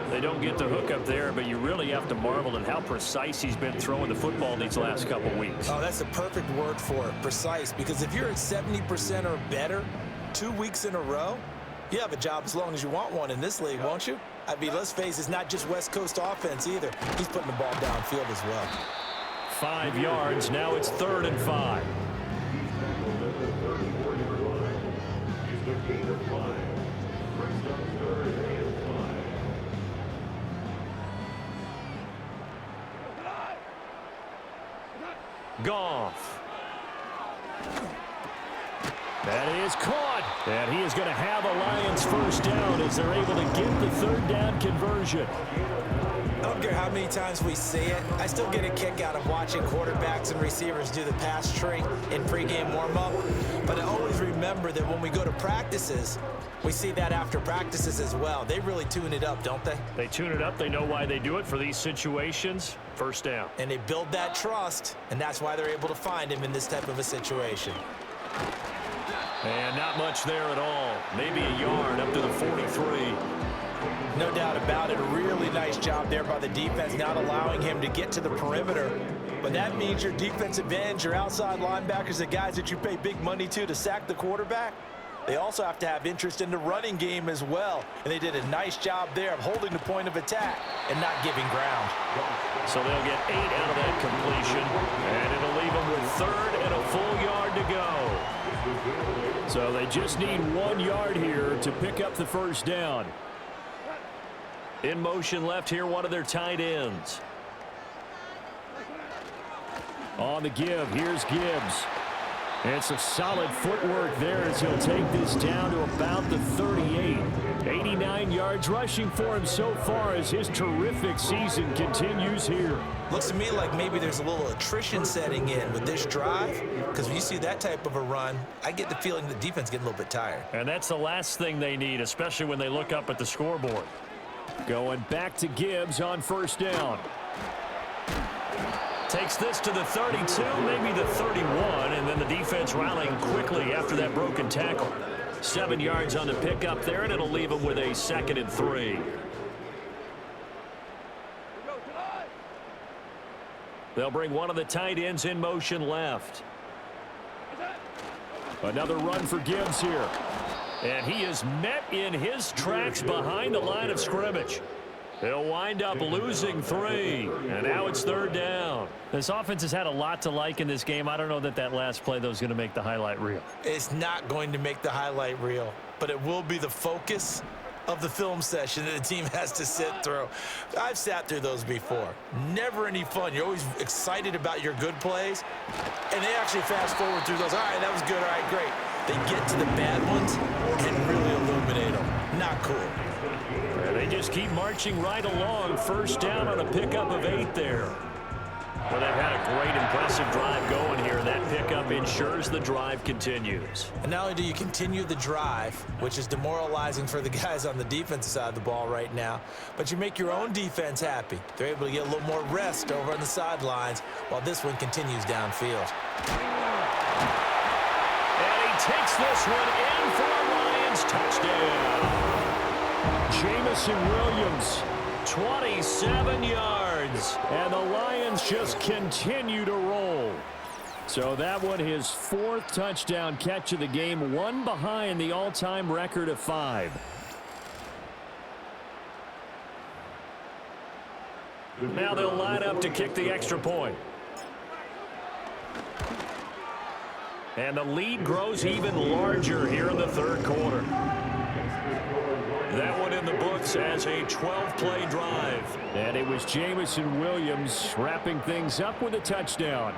They don't get the hook up there, but you really have to marvel at how precise he's been throwing the football these last couple weeks. Oh, that's the perfect word for it, precise, because if you're at 70% or better 2 weeks in a row, you have a job as long as you want one in this league, won't you? I mean, let's face it, it's not just West Coast offense either. He's putting the ball downfield as well. 5 yards, now it's 3rd and 5. Goff. That is caught. And he is going to have a Lions first down as they're able to get the third down conversion. I don't care how many times we see it. I still get a kick out of watching quarterbacks and receivers do the pass tree in pregame warm-up. But I always remember that when we go to practices, we see that after practices as well. They really tune it up, don't they? They tune it up. They know why they do it for these situations. First down. And they build that trust, and that's why they're able to find him in this type of a situation. And not much there at all. Maybe a yard up to the 43. No doubt about it. A really nice job there by the defense, not allowing him to get to the perimeter. But that means your defensive ends, your outside linebackers, the guys that you pay big money to sack the quarterback, they also have to have interest in the running game as well. And they did a nice job there of holding the point of attack and not giving ground. So they'll get 8 out of that completion. And it'll leave them with third and a full yard to go. So they just need 1 yard here to pick up the first down. In motion left here, one of their tight ends. On the give, here's Gibbs. And some solid footwork there as he'll take this down to about the 38. 89 yards rushing for him so far as his terrific season continues here. Looks to me like maybe there's a little attrition setting in with this drive, because when you see that type of a run, I get the feeling the defense getting a little bit tired. And that's the last thing they need, especially when they look up at the scoreboard. Going back to Gibbs on first down. Takes this to the 32, maybe the 31, and then the defense rallying quickly after that broken tackle. 7 yards on the pickup there, and it'll leave them with a 2nd and 3. They'll bring one of the tight ends in motion left. Another run for Gibbs here. And he is met in his tracks behind the line of scrimmage. He'll wind up losing 3. And now it's third down. This offense has had a lot to like in this game. I don't know that last play, though, is going to make the highlight reel. It's not going to make the highlight reel, but it will be the focus of the film session that the team has to sit through. I've sat through those before. Never any fun. You're always excited about your good plays, and they actually fast forward through those. All right, that was good. All right, great. They get to the bad ones and really illuminate them. Not cool. And they just keep marching right along. First down on a pickup of 8 there. Well, they've had a great, impressive drive going here. That pickup ensures the drive continues. And not only do you continue the drive, which is demoralizing for the guys on the defensive side of the ball right now, but you make your own defense happy. They're able to get a little more rest over on the sidelines while this one continues downfield. And he takes this one in for a Lions touchdown. Jamison Williams, 27 yards, and the Lions just continue to roll. So that one, his 4th touchdown catch of the game, 1 behind the all-time record of 5. Now they'll line up to kick the extra point. And the lead grows even larger here in the third quarter. That one in the books as a 12-play drive. And it was Jamison Williams wrapping things up with a touchdown.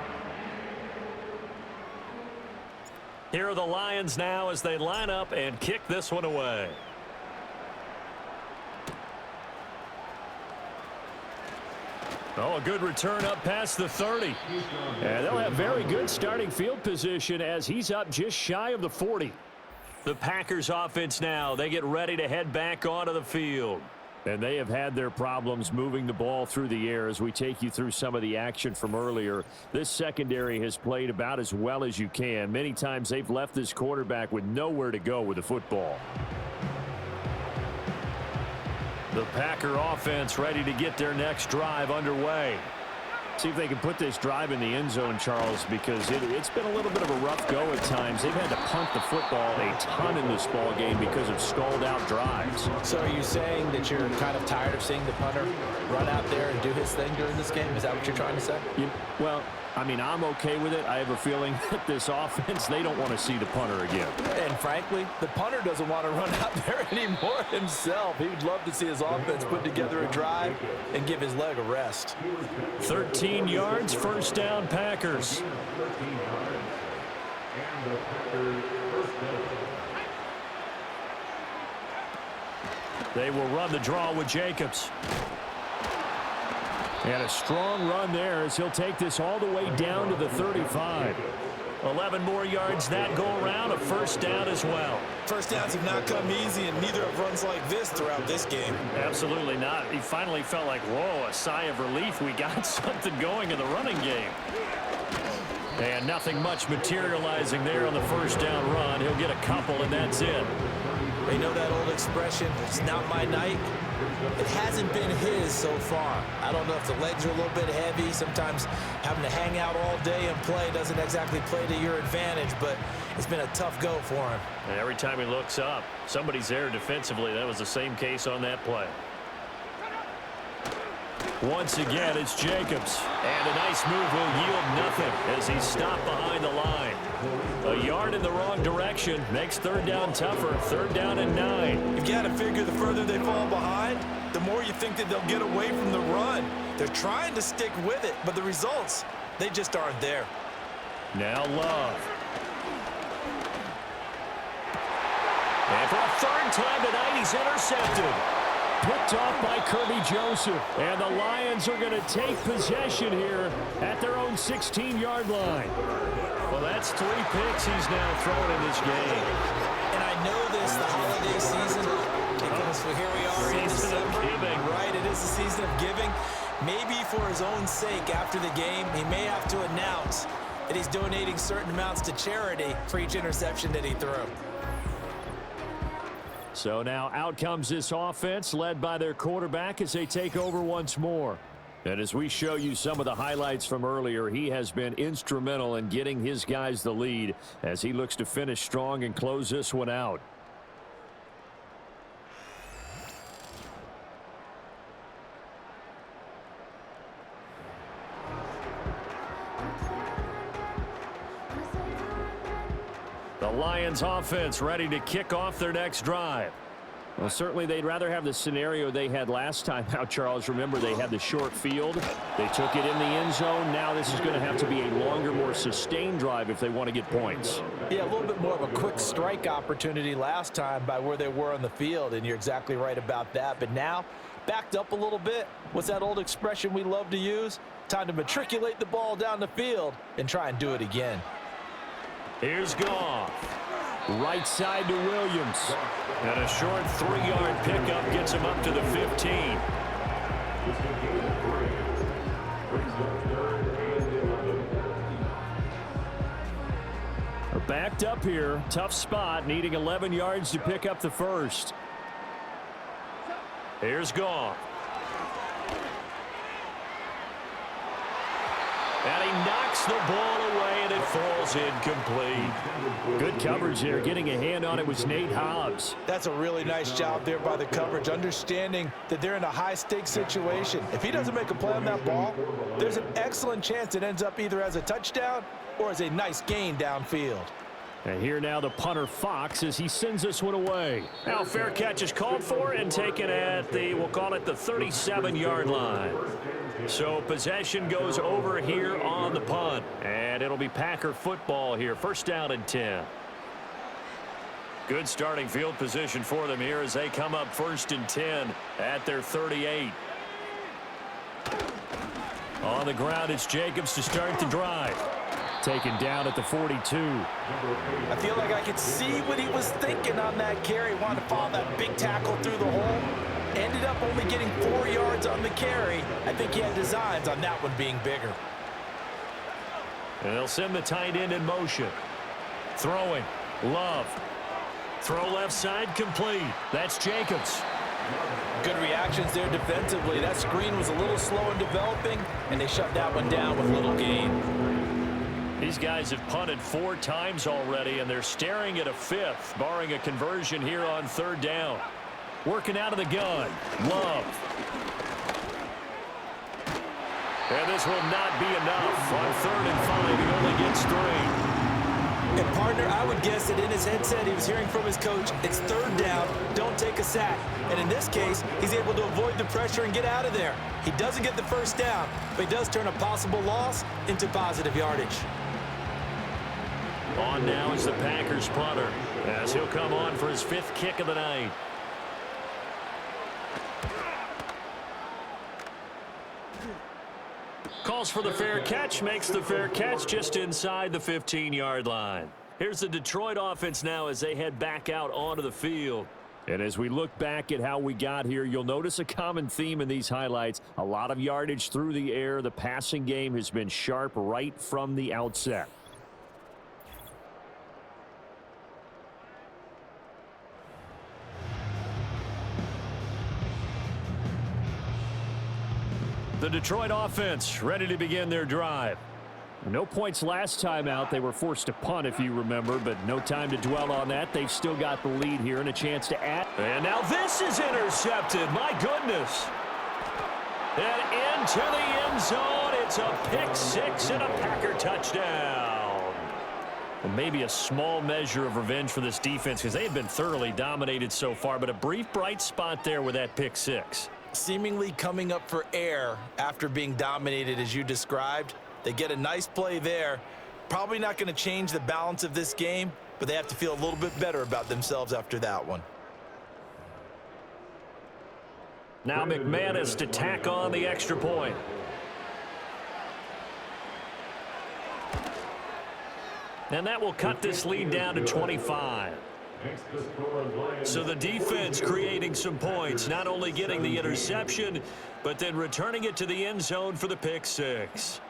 Here are the Lions now as they line up and kick this one away. Oh, a good return up past the 30. And they'll have very good starting field position as he's up just shy of the 40. The Packers offense now, they get ready to head back onto the field. And they have had their problems moving the ball through the air as we take you through some of the action from earlier. This secondary has played about as well as you can. Many times they've left this quarterback with nowhere to go with the football. The Packer offense ready to get their next drive underway. See if they can put this drive in the end zone, Charles, because it's been a little bit of a rough go at times. They've had to punt the football a ton in this ball game because of stalled-out drives. So are you saying that you're kind of tired of seeing the punter run out there and do his thing during this game? Is that what you're trying to say? Well, I mean, I'm okay with it. I have a feeling that this offense, they don't want to see the punter again. And frankly, the punter doesn't want to run out there anymore himself. He would love to see his offense put together a drive and give his leg a rest. 13 13 yards, first down, Packers. 13 yards. And the Packers first down. They will run the draw with Jacobs. And a strong run there as he'll take this all the way down to the 35. 11 more yards that go around, a first down as well. First downs have not come easy, and neither have runs like this throughout this game. Absolutely not. He finally felt like, whoa, a sigh of relief. We got something going in the running game. And nothing much materializing there on the first down run. He'll get a couple, and that's it. You know that old expression, it's not my night? It hasn't been his so far. I don't know if the legs are a little bit heavy. Sometimes having to hang out all day and play doesn't exactly play to your advantage, but it's been a tough go for him. And every time he looks up, somebody's there defensively. That was the same case on that play. Once again, it's Jacobs. And a nice move will yield nothing as he's stopped behind the line. A yard in the wrong direction makes third down tougher. Third down and 9. You've got to figure the further they fall behind, the more you think that they'll get away from the run. They're trying to stick with it, but the results, they just aren't there. Now Love. And for a third time tonight, he's intercepted. Picked off by Kirby Joseph. And the Lions are going to take possession here at their own 16-yard line. Well, that's 3 picks he's now thrown in this game. And I know this, the holiday season, because here we are in December. Right, it is the season of giving. Maybe for his own sake after the game, he may have to announce that he's donating certain amounts to charity for each interception that he threw. So now out comes this offense led by their quarterback as they take over once more. And as we show you some of the highlights from earlier, he has been instrumental in getting his guys the lead as he looks to finish strong and close this one out. The Lions offense ready to kick off their next drive. Well, certainly they'd rather have the scenario they had last time out, Charles. Remember, they had the short field. They took it in the end zone. Now this is going to have to be a longer, more sustained drive if they want to get points. Yeah, a little bit more of a quick strike opportunity last time by where they were on the field, and you're exactly right about that. But now, backed up a little bit. What's that old expression we love to use? Time to matriculate the ball down the field and try and do it again. Here's Goff. Right side to Williams. And a short 3-yard pickup gets him up to the 15. We're backed up here. Tough spot, needing 11 yards to pick up the first. Here's Goff. And he knocks the ball away, and it falls incomplete. Good coverage there. Getting a hand on it was Nate Hobbs. That's a really nice job there by the coverage, understanding that they're in a high-stakes situation. If he doesn't make a play on that ball, there's an excellent chance it ends up either as a touchdown or as a nice gain downfield. And here now the punter Fox as he sends this one away. Now fair catch is called for and taken at the, we'll call it the 37-yard line. So possession goes over here on the punt. And it'll be Packer football here. First down and 10. Good starting field position for them here as they come up 1st and 10 at their 38. On the ground, it's Jacobs to start the drive. Taken down at the 42. I feel like I could see what he was thinking on that carry. Wanted to follow that big tackle through the hole. Ended up only getting 4 yards on the carry. I think he had designs on that one being bigger. And they'll send the tight end in motion. Throwing. Love. Throw left side complete. That's Jacobs. Good reactions there defensively. That screen was a little slow in developing, and they shut that one down with little gain. These guys have punted 4 times already, and they're staring at a 5th, barring a conversion here on 3rd down. Working out of the gun. Love. And this will not be enough. On 3rd and 5, he only gets 3. And, partner, I I would guess that in his headset he was hearing from his coach, it's third down, don't take a sack. And in this case, he's able to avoid the pressure and get out of there. He doesn't get the first down, but he does turn a possible loss into positive yardage. On now is the Packers punter, as he'll come on for his 5th kick of the night. Calls for the fair catch, makes the fair catch just inside the 15-yard line. Here's the Detroit offense now as they head back out onto the field. And as we look back at how we got here, you'll notice a common theme in these highlights. A lot of yardage through the air. The passing game has been sharp right from the outset. The Detroit offense ready to begin their drive. No points last time out. They were forced to punt, if you remember, but no time to dwell on that. They've still got the lead here and a chance to add. And now this is intercepted. My goodness. And into the end zone. It's a pick six and a Packer touchdown. Well, maybe a small measure of revenge for this defense because they have been thoroughly dominated so far, but a brief bright spot there with that pick six. Seemingly coming up for air after being dominated as you described. They get a nice play there. Probably not going to change the balance of this game, but they have to feel a little bit better about themselves after that one. Now McManus to tack on the extra point. And that will cut this lead down to 25. So the defense creating some points, not only getting the interception, but then returning it to the end zone for the pick six.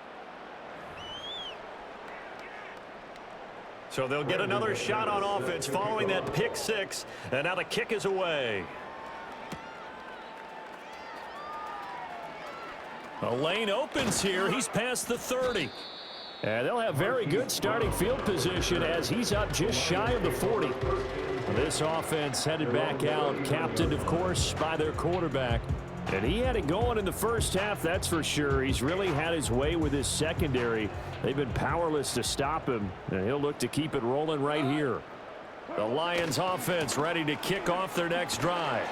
So they'll get another shot on offense following that pick six, and now the kick is away. A lane opens here. He's past the 30. And they'll have very good starting field position as he's up just shy of the 40. This offense headed back out, captained, of course, by their quarterback. And he had it going in the first half, that's for sure. He's really had his way with his secondary. They've been powerless to stop him, and he'll look to keep it rolling right here. The Lions offense ready to kick off their next drive.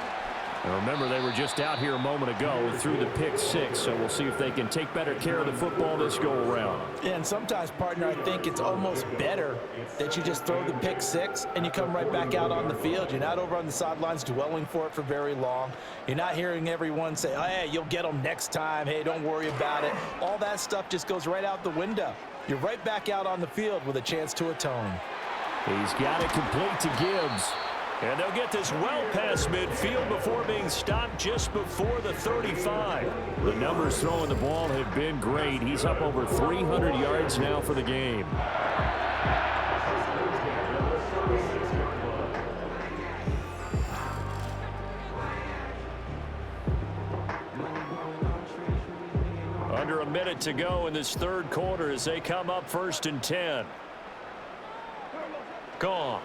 And remember, they were just out here a moment ago through the pick six, so we'll see if they can take better care of the football this go-around. Yeah, and sometimes, partner, I think it's almost better that you just throw the pick six and you come right back out on the field. You're not over on the sidelines dwelling for it for very long. You're not hearing everyone say, oh, hey, you'll get them next time. Hey, don't worry about it. All that stuff just goes right out the window. You're right back out on the field with a chance to atone. He's got it complete to Gibbs. And they'll get this well past midfield before being stopped just before the 35. The numbers throwing the ball have been great. He's up over 300 yards now for the game. Under a minute to go in this third quarter as they come up 1st and 10. Gone.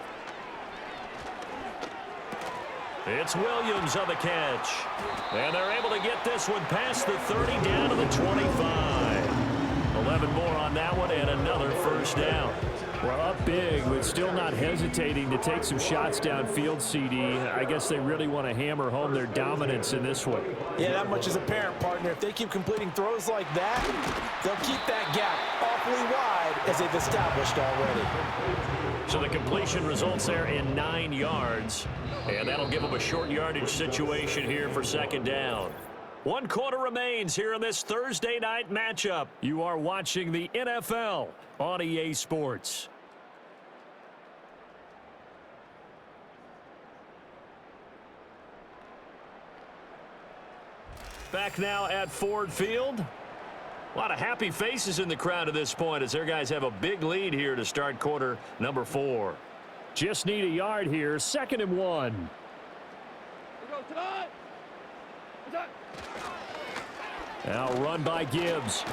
It's Williams on the catch. And they're able to get this one past the 30 down to the 25. 11 more on that one and another first down. Well, up big, but still not hesitating to take some shots downfield, CD. I guess they really want to hammer home their dominance in this one. Yeah, that much is apparent, partner. If they keep completing throws like that, they'll keep that gap awfully wide as they've established already. So the completion results there in 9 yards. And that'll give them a short yardage situation here for 2nd down. 1 quarter remains here in this Thursday night matchup. You are watching the NFL on EA Sports. Back now at Ford Field. A lot of happy faces in the crowd at this point as their guys have a big lead here to start quarter number 4. Just need a yard here. 2nd and 1. Now run by Gibbs.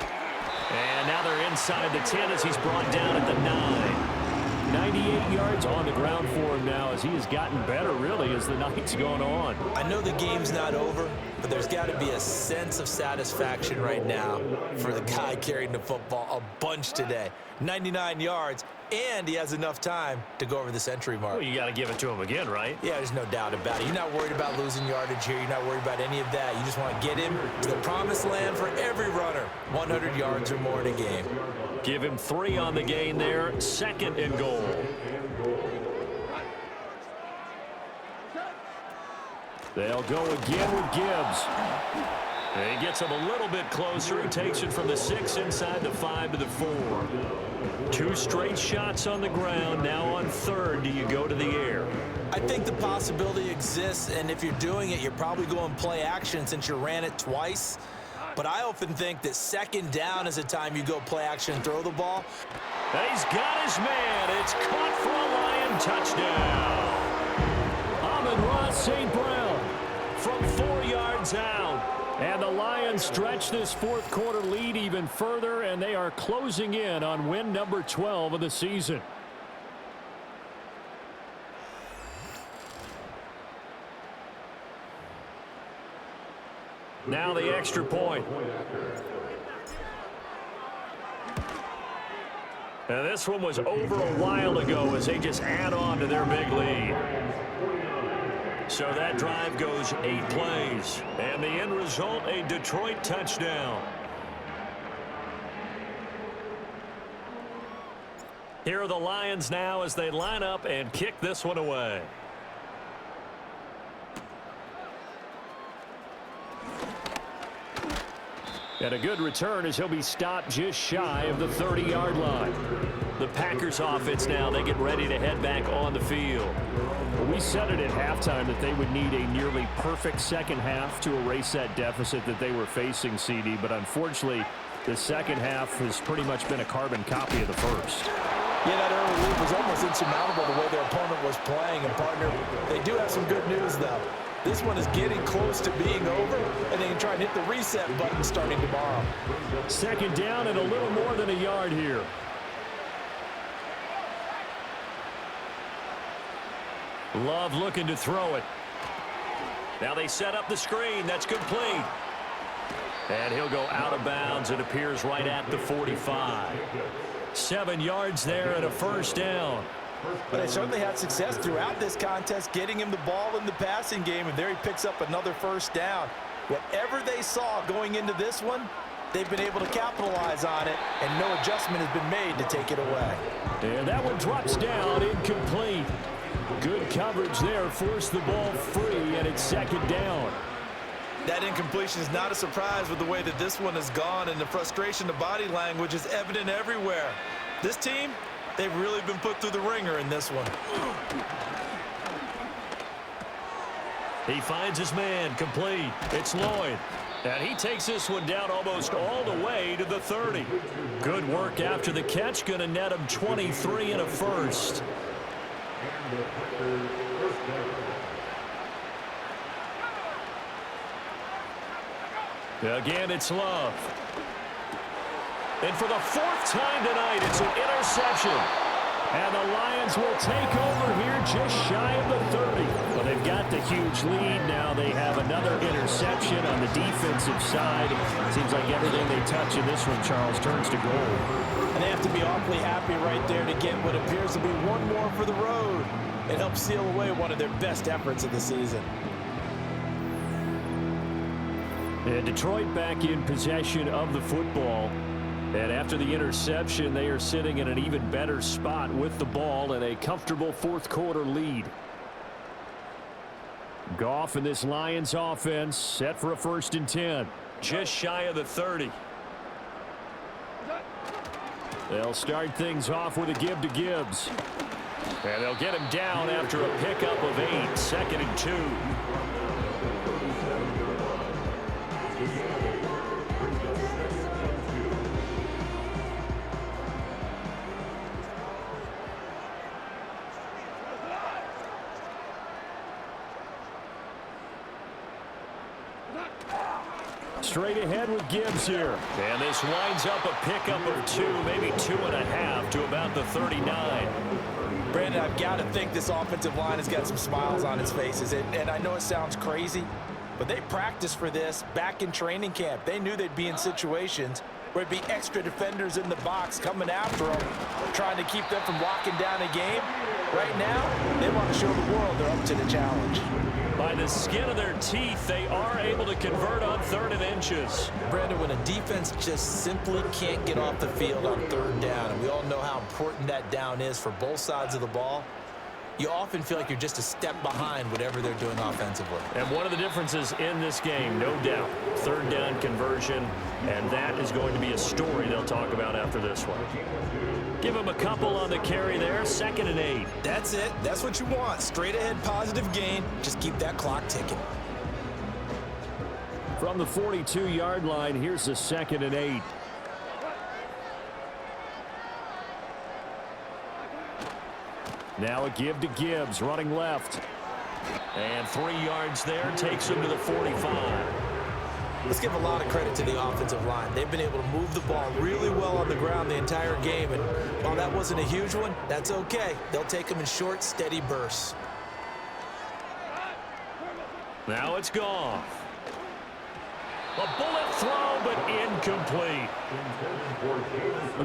And now they're inside the 10 as he's brought down at the 9. 98 yards on the ground for him now as he has gotten better, really, as the night's gone on. I know the game's not over, but there's got to be a sense of satisfaction right now for the guy carrying the football a bunch today. 99 yards, and he has enough time to go over the century mark. Well, you got to give it to him again, right? Yeah, there's no doubt about it. You're not worried about losing yardage here. You're not worried about any of that. You just want to get him to the promised land for every runner. 100 yards or more in a game. Give him 3 on the gain there. 2nd and goal. They'll go again with Gibbs. And he gets him a little bit closer. He takes it from the 6 inside the 5 to the 4. 2 straight shots on the ground. Now on 3rd, do you go to the air? I think the possibility exists, and if you're doing it, you're probably going play action since you ran it twice. But I often think that 2nd down is the time you go play action and throw the ball. And he's got his man. It's caught for a Lion touchdown. Amon-Ra St. Brown from 4 yards out. And the Lions stretch this 4th quarter lead even further, and they are closing in on win number 12 of the season. Now the extra point. And this one was over a while ago as they just add on to their big lead. So that drive goes 8 plays. And the end result, a Detroit touchdown. Here are the Lions now as they line up and kick this one away. And a good return as he'll be stopped just shy of the 30-yard line. The Packers offense now, they get ready to head back on the field. Well, we said it at halftime that they would need a nearly perfect second half to erase that deficit that they were facing, CD. But unfortunately, the second half has pretty much been a carbon copy of the first. Yeah, that early lead was almost insurmountable the way their opponent was playing. And, partner, they do have some good news, though. This one is getting close to being over, and they can try and hit the reset button starting tomorrow. 2nd down and a little more than a yard here. Love looking to throw it. Now they set up the screen. That's complete. And he'll go out of bounds. It appears right at the 45. 7 yards there and a 1st down. But they certainly had success throughout this contest, getting him the ball in the passing game, and there he picks up another 1st down. Whatever they saw going into this one, they've been able to capitalize on it, and no adjustment has been made to take it away. And that one drops down, incomplete. Good coverage there, forced the ball free, and it's 2nd down. That incompletion is not a surprise with the way that this one has gone, and the frustration, the body language is evident everywhere. This team, they've really been put through the ringer in this one. He finds his man, complete. It's Lloyd. And he takes this one down almost all the way to the 30. Good work after the catch, going to net him 23 and a 1st. Again, it's Love. And for the 4th time tonight, it's an interception. And the Lions will take over here just shy of the 30. Well, they've got the huge lead. Now they have another interception on the defensive side. Seems like everything they touch in this one, Charles, turns to gold. And they have to be awfully happy right there to get what appears to be one more for the road. It helps seal away one of their best efforts of the season. And Detroit back in possession of the football. And after the interception, they are sitting in an even better spot with the ball and a comfortable 4th quarter lead. Goff and this Lions offense set for a 1st and 10. Just shy of the 30. They'll start things off with a give to Gibbs. And they'll get him down after a pickup of 8. 2nd and 2. Straight ahead with Gibbs here. And this winds up a pickup of 2, maybe 2.5 to about the 39. Brandon, I've got to think this offensive line has got some smiles on its faces. And I know it sounds crazy, but they practiced for this back in training camp. They knew they'd be in situations where it'd be extra defenders in the box coming after them, trying to keep them from locking down a game. Right now, they want to show the world they're up to the challenge. By the skin of their teeth, they are able to convert on 3rd and inches. Brandon, when a defense just simply can't get off the field on 3rd down, and we all know how important that down is for both sides of the ball, you often feel like you're just a step behind whatever they're doing offensively. And one of the differences in this game, no doubt, 3rd down conversion, and that is going to be a story they'll talk about after this one. Give them a couple on the carry there, 2nd and 8. That's it. That's what you want. Straight ahead positive gain. Just keep that clock ticking. From the 42-yard line, here's the 2nd and 8. Now a give to Gibbs, running left. And 3 yards there, takes him to the 45. Let's give a lot of credit to the offensive line. They've been able to move the ball really well on the ground the entire game. And while that wasn't a huge one, that's okay. They'll take them in short, steady bursts. Now it's gone. A bullet throw, but incomplete.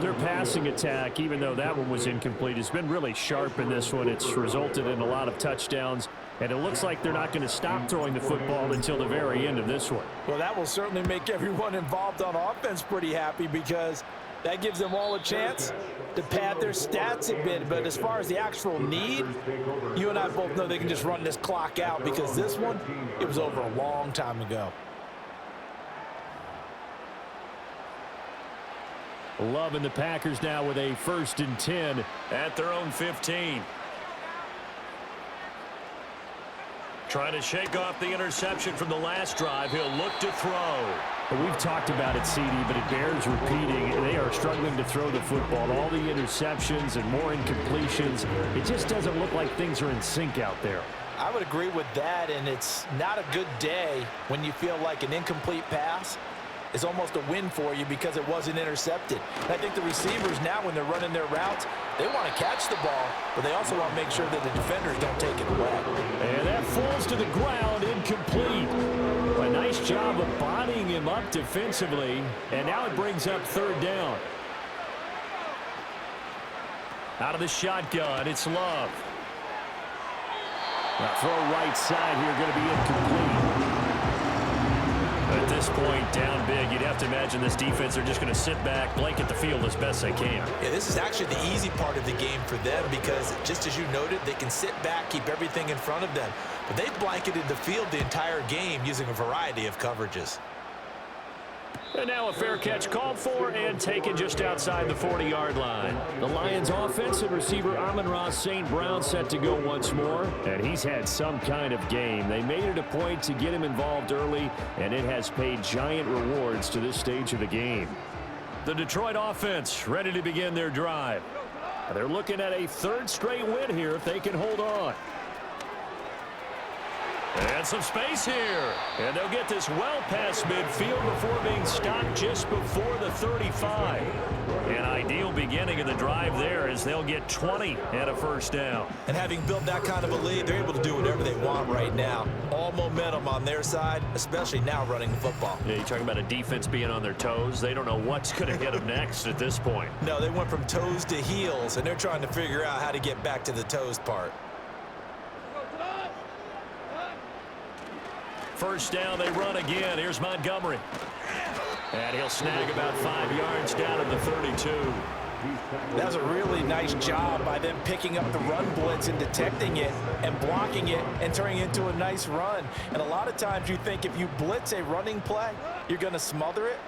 Their passing attack, even though that one was incomplete, has been really sharp in this one. It's resulted in a lot of touchdowns, and it looks like they're not going to stop throwing the football until the very end of this one. Well, that will certainly make everyone involved on offense pretty happy, because that gives them all a chance to pad their stats a bit. But as far as the actual need, you and I both know they can just run this clock out, because this one, it was over a long time ago. Loving the Packers now with a 1st and 10 at their own 15. Trying to shake off the interception from the last drive. He'll look to throw. We've talked about it, CD, but it bears repeating. They are struggling to throw the football. All the interceptions and more incompletions. It just doesn't look like things are in sync out there. I would agree with that, and it's not a good day when you feel like an incomplete pass is almost a win for you because it wasn't intercepted. And I think the receivers now, when they're running their routes, they want to catch the ball, but they also want to make sure that the defenders don't take it away. And that falls to the ground, incomplete. A nice job of bodying him up defensively, and now it brings up 3rd down. Out of the shotgun, it's Love. Now throw right side here, going to be incomplete. At this point, down big, you'd have to imagine this defense are just going to sit back, blanket the field as best they can. Yeah, this is actually the easy part of the game for them, because just as you noted, they can sit back, keep everything in front of them. But they've blanketed the field the entire game using a variety of coverages. And now a fair catch called for and taken just outside the 40-yard line. The Lions offensive receiver Amon-Ra St. Brown set to go once more, and he's had some kind of game. They made it a point to get him involved early, and it has paid giant rewards to this stage of the game. The Detroit offense ready to begin their drive. They're looking at a 3rd straight win here if they can hold on. And some space here. And they'll get this well past midfield before being stopped just before the 35. An ideal beginning of the drive there, as they'll get 20 and a 1st down. And having built that kind of a lead, they're able to do whatever they want right now. All momentum on their side, especially now running the football. Yeah, you're talking about a defense being on their toes. They don't know what's going to hit them next at this point. No, they went from toes to heels, and they're trying to figure out how to get back to the toes part. 1st down, they run again. Here's Montgomery. And he'll snag about 5 yards down at the 32. That was a really nice job by them picking up the run blitz and detecting it and blocking it and turning it into a nice run. And a lot of times you think if you blitz a running play, you're going to smother it.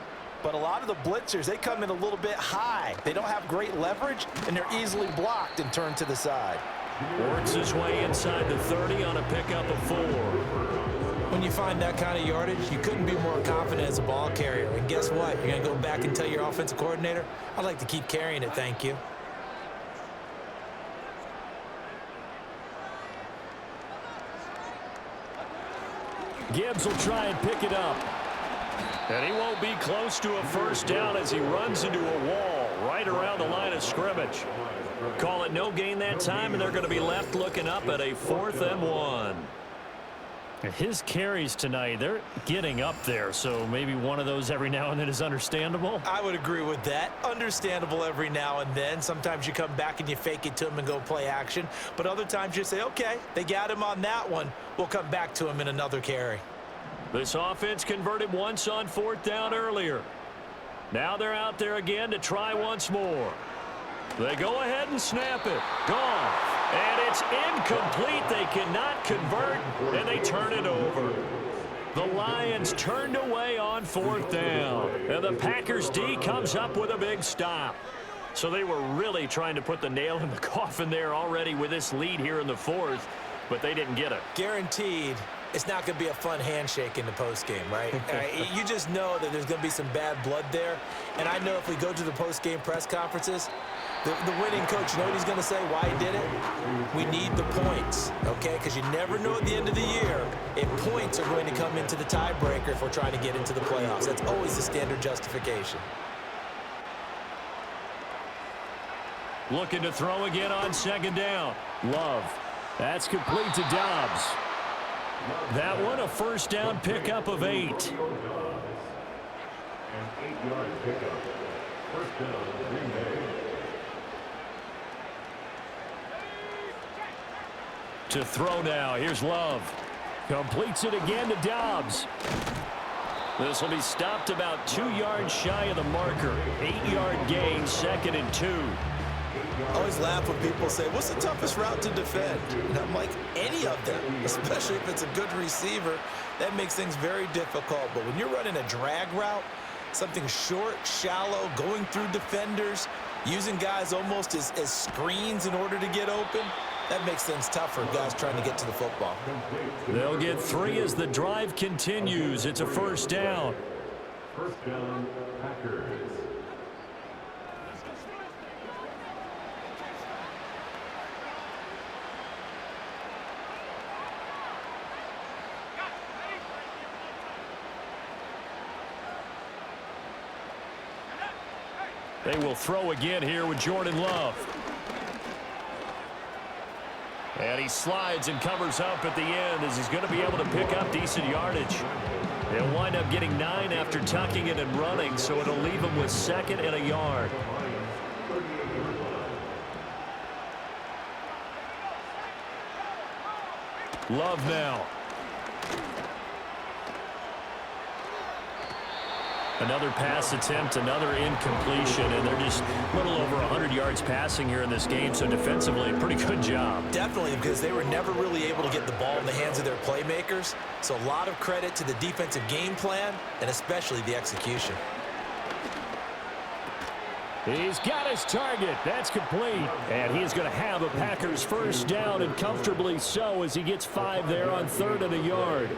But a lot of the blitzers, they come in a little bit high. They don't have great leverage, and they're easily blocked and turned to the side. Works his way inside the 30 on a pickup of 4. When you find that kind of yardage, you couldn't be more confident as a ball carrier. And guess what? You're going to go back and tell your offensive coordinator, I'd like to keep carrying it, thank you. Gibbs will try and pick it up. And he won't be close to a first down as he runs into a wall right around the line of scrimmage. Call it no gain that time, and they're going to be left looking up at a 4th and 1. His carries tonight, they're getting up there, so maybe one of those every now and then is understandable. I would agree with that. Understandable every now and then. Sometimes you come back and you fake it to him and go play action. But other times you say, okay, they got him on that one. We'll come back to him in another carry. This offense converted once on 4th down earlier. Now they're out there again to try once more. They go ahead and snap it. Gone. And it's incomplete. They cannot convert, and they turn it over. The Lions turned away on 4th down. And the Packers D comes up with a big stop. So they were really trying to put the nail in the coffin there already with this lead here in the 4th, but they didn't get it. Guaranteed. It's not going to be a fun handshake in the postgame, right? You just know that there's going to be some bad blood there. And I know if we go to the postgame press conferences, the winning coach, you know what he's going to say, why he did it? We need the points, okay? Because you never know at the end of the year if points are going to come into the tiebreaker if we're trying to get into the playoffs. That's always the standard justification. Looking to throw again on 2nd down. Love. That's complete to Dobbs. That one a first down pickup of 8. An 8-yard pickup. First down, Green Bay. To throw now. Here's Love. Completes it again to Dobbs. This will be stopped about 2 yards shy of the marker. 8-yard gain, 2nd and 2. I always laugh when people say, what's the toughest route to defend? And I'm like, any of them, especially if it's a good receiver. That makes things very difficult. But when you're running a drag route, something short, shallow, going through defenders, using guys almost as screens in order to get open, that makes things tough for guys trying to get to the football. They'll get 3 as the drive continues. It's a first down. First down, Packers. They will throw again here with Jordan Love. And he slides and covers up at the end as he's going to be able to pick up decent yardage. They'll wind up getting 9 after tucking it and running, so it'll leave him with 2nd and a yard. Love now. Another pass attempt, another incompletion, and they're just a little over 100 yards passing here in this game, so defensively, a pretty good job. Definitely, because they were never really able to get the ball in the hands of their playmakers, so a lot of credit to the defensive game plan, and especially the execution. He's got his target. That's complete. And he's going to have a Packers first down, and comfortably so, as he gets 5 there on 3rd and a yard.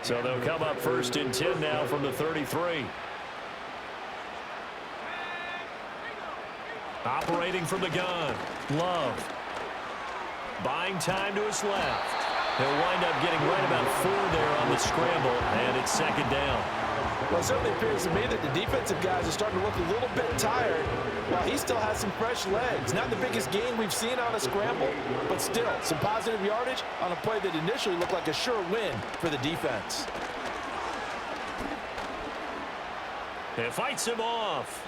So they'll come up 1st and 10 now from the 33. Operating from the gun. Love. Buying time to his left. He'll wind up getting right about 4 there on the scramble, and it's 2nd down. Well, it certainly appears to me that the defensive guys are starting to look a little bit tired while he still has some fresh legs. Not the biggest gain we've seen on a scramble, but still some positive yardage on a play that initially looked like a sure win for the defense. It fights him off.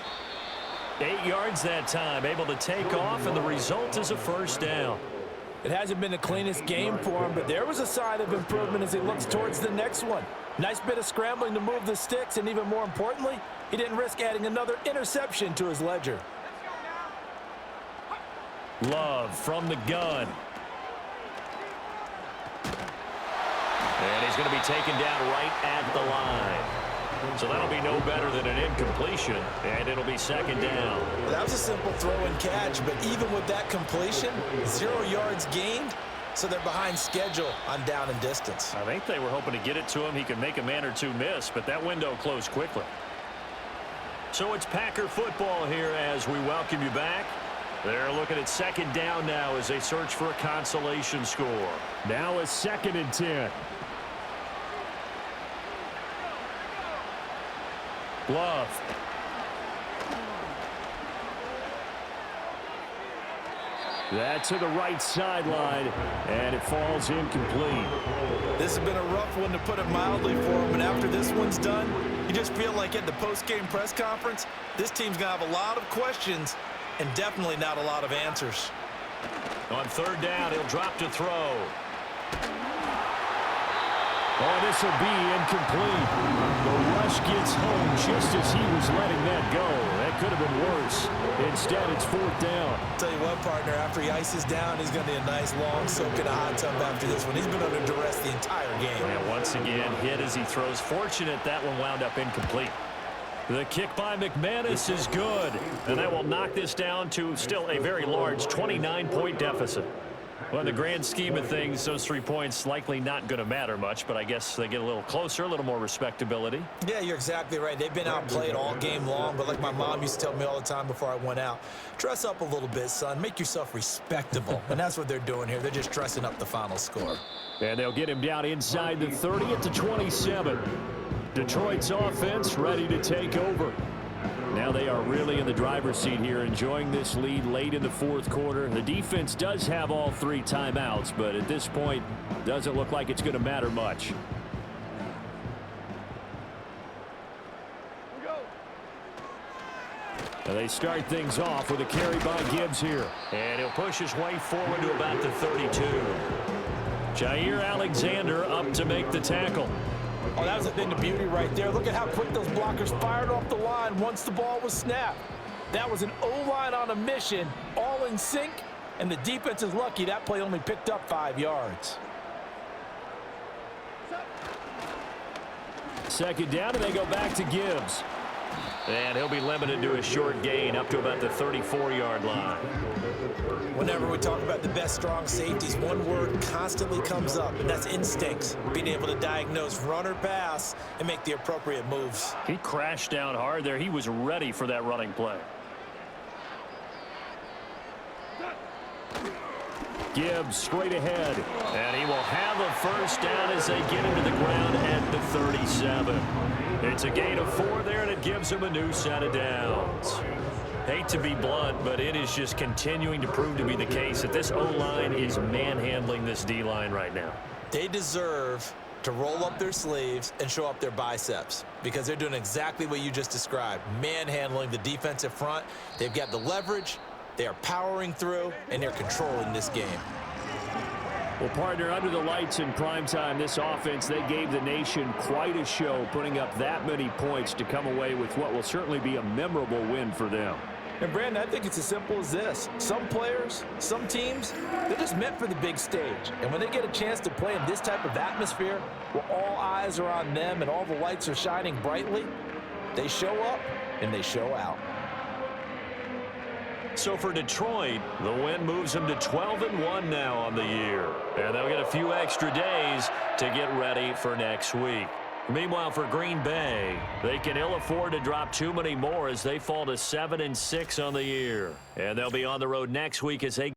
8 yards that time, able to take off, and the result is a first down. It hasn't been the cleanest game for him, but there was a sign of improvement as he looks towards the next one. Nice bit of scrambling to move the sticks, and even more importantly, he didn't risk adding another interception to his ledger. Love from the gun. And he's going to be taken down right at the line. So that'll be no better than an incompletion, and it'll be 2nd down. Well, that was a simple throw and catch, but even with that completion, 0 yards gained, so they're behind schedule on down and distance. I think they were hoping to get it to him. He could make a man or two miss, but that window closed quickly. So it's Packer football here as we welcome you back. They're looking at 2nd down now as they search for a consolation score. Now a 2nd and 10. Love. That to the right sideline, and it falls incomplete. This has been a rough one, to put it mildly, for him. And after this one's done, you just feel like at the post-game press conference, this team's going to have a lot of questions and definitely not a lot of answers. On third down, he'll drop to throw. Oh, this will be incomplete. The rush gets home just as he was letting that go. That could have been worse. Instead, it's fourth down. Tell you what, partner, after he ices down, he's going to need a nice long soak in a hot tub after this one. He's been under duress the entire game. And once again, hit as he throws. Fortunate that one wound up incomplete. The kick by McManus is good. And that will knock this down to still a very large 29-point deficit. Well, in the grand scheme of things, those 3 points likely not going to matter much, but I guess they get a little closer, a little more respectability. Yeah, you're exactly right. They've been outplayed all game long, but like my mom used to tell me all the time before I went out, dress up a little bit, son. Make yourself respectable. And that's what they're doing here. They're just dressing up the final score. And they'll get him down inside the 30 at the 27. Detroit's offense ready to take over. Now they are really in the driver's seat here, enjoying this lead late in the fourth quarter. The defense does have all 3 timeouts, but at this point, doesn't look like it's going to matter much. Now they start things off with a carry by Gibbs here. And he'll push his way forward to about the 32. Jair Alexander up to make the tackle. Oh, that was a thing of beauty right there. Look at how quick those blockers fired off the line once the ball was snapped. That was an O-line on a mission, all in sync, and the defense is lucky that play only picked up 5 yards. Second down, and they go back to Gibbs. And he'll be limited to a short gain up to about the 34-yard line. Whenever we talk about the best strong safeties, one word constantly comes up, and that's instincts. Being able to diagnose run or pass and make the appropriate moves. He crashed down hard there. He was ready for that running play. Gibbs straight ahead. And he will have a first down as they get into the ground at the 37. It's a gain of 4 there, and it gives him a new set of downs. Hate to be blunt, but it is just continuing to prove to be the case that this O-line is manhandling this D-line right now. They deserve to roll up their sleeves and show up their biceps because they're doing exactly what you just described, manhandling the defensive front. They've got the leverage, they are powering through, and they're controlling this game. Well, partner, under the lights in primetime, this offense, they gave the nation quite a show, putting up that many points to come away with what will certainly be a memorable win for them. And, Brandon, I think it's as simple as this. Some players, some teams, they're just meant for the big stage. And when they get a chance to play in this type of atmosphere where all eyes are on them and all the lights are shining brightly, they show up and they show out. So for Detroit, the win moves them to 12-1 now on the year. And they'll get a few extra days to get ready for next week. Meanwhile, for Green Bay, they can ill afford to drop too many more as they fall to 7-6 on the year. And they'll be on the road next week as they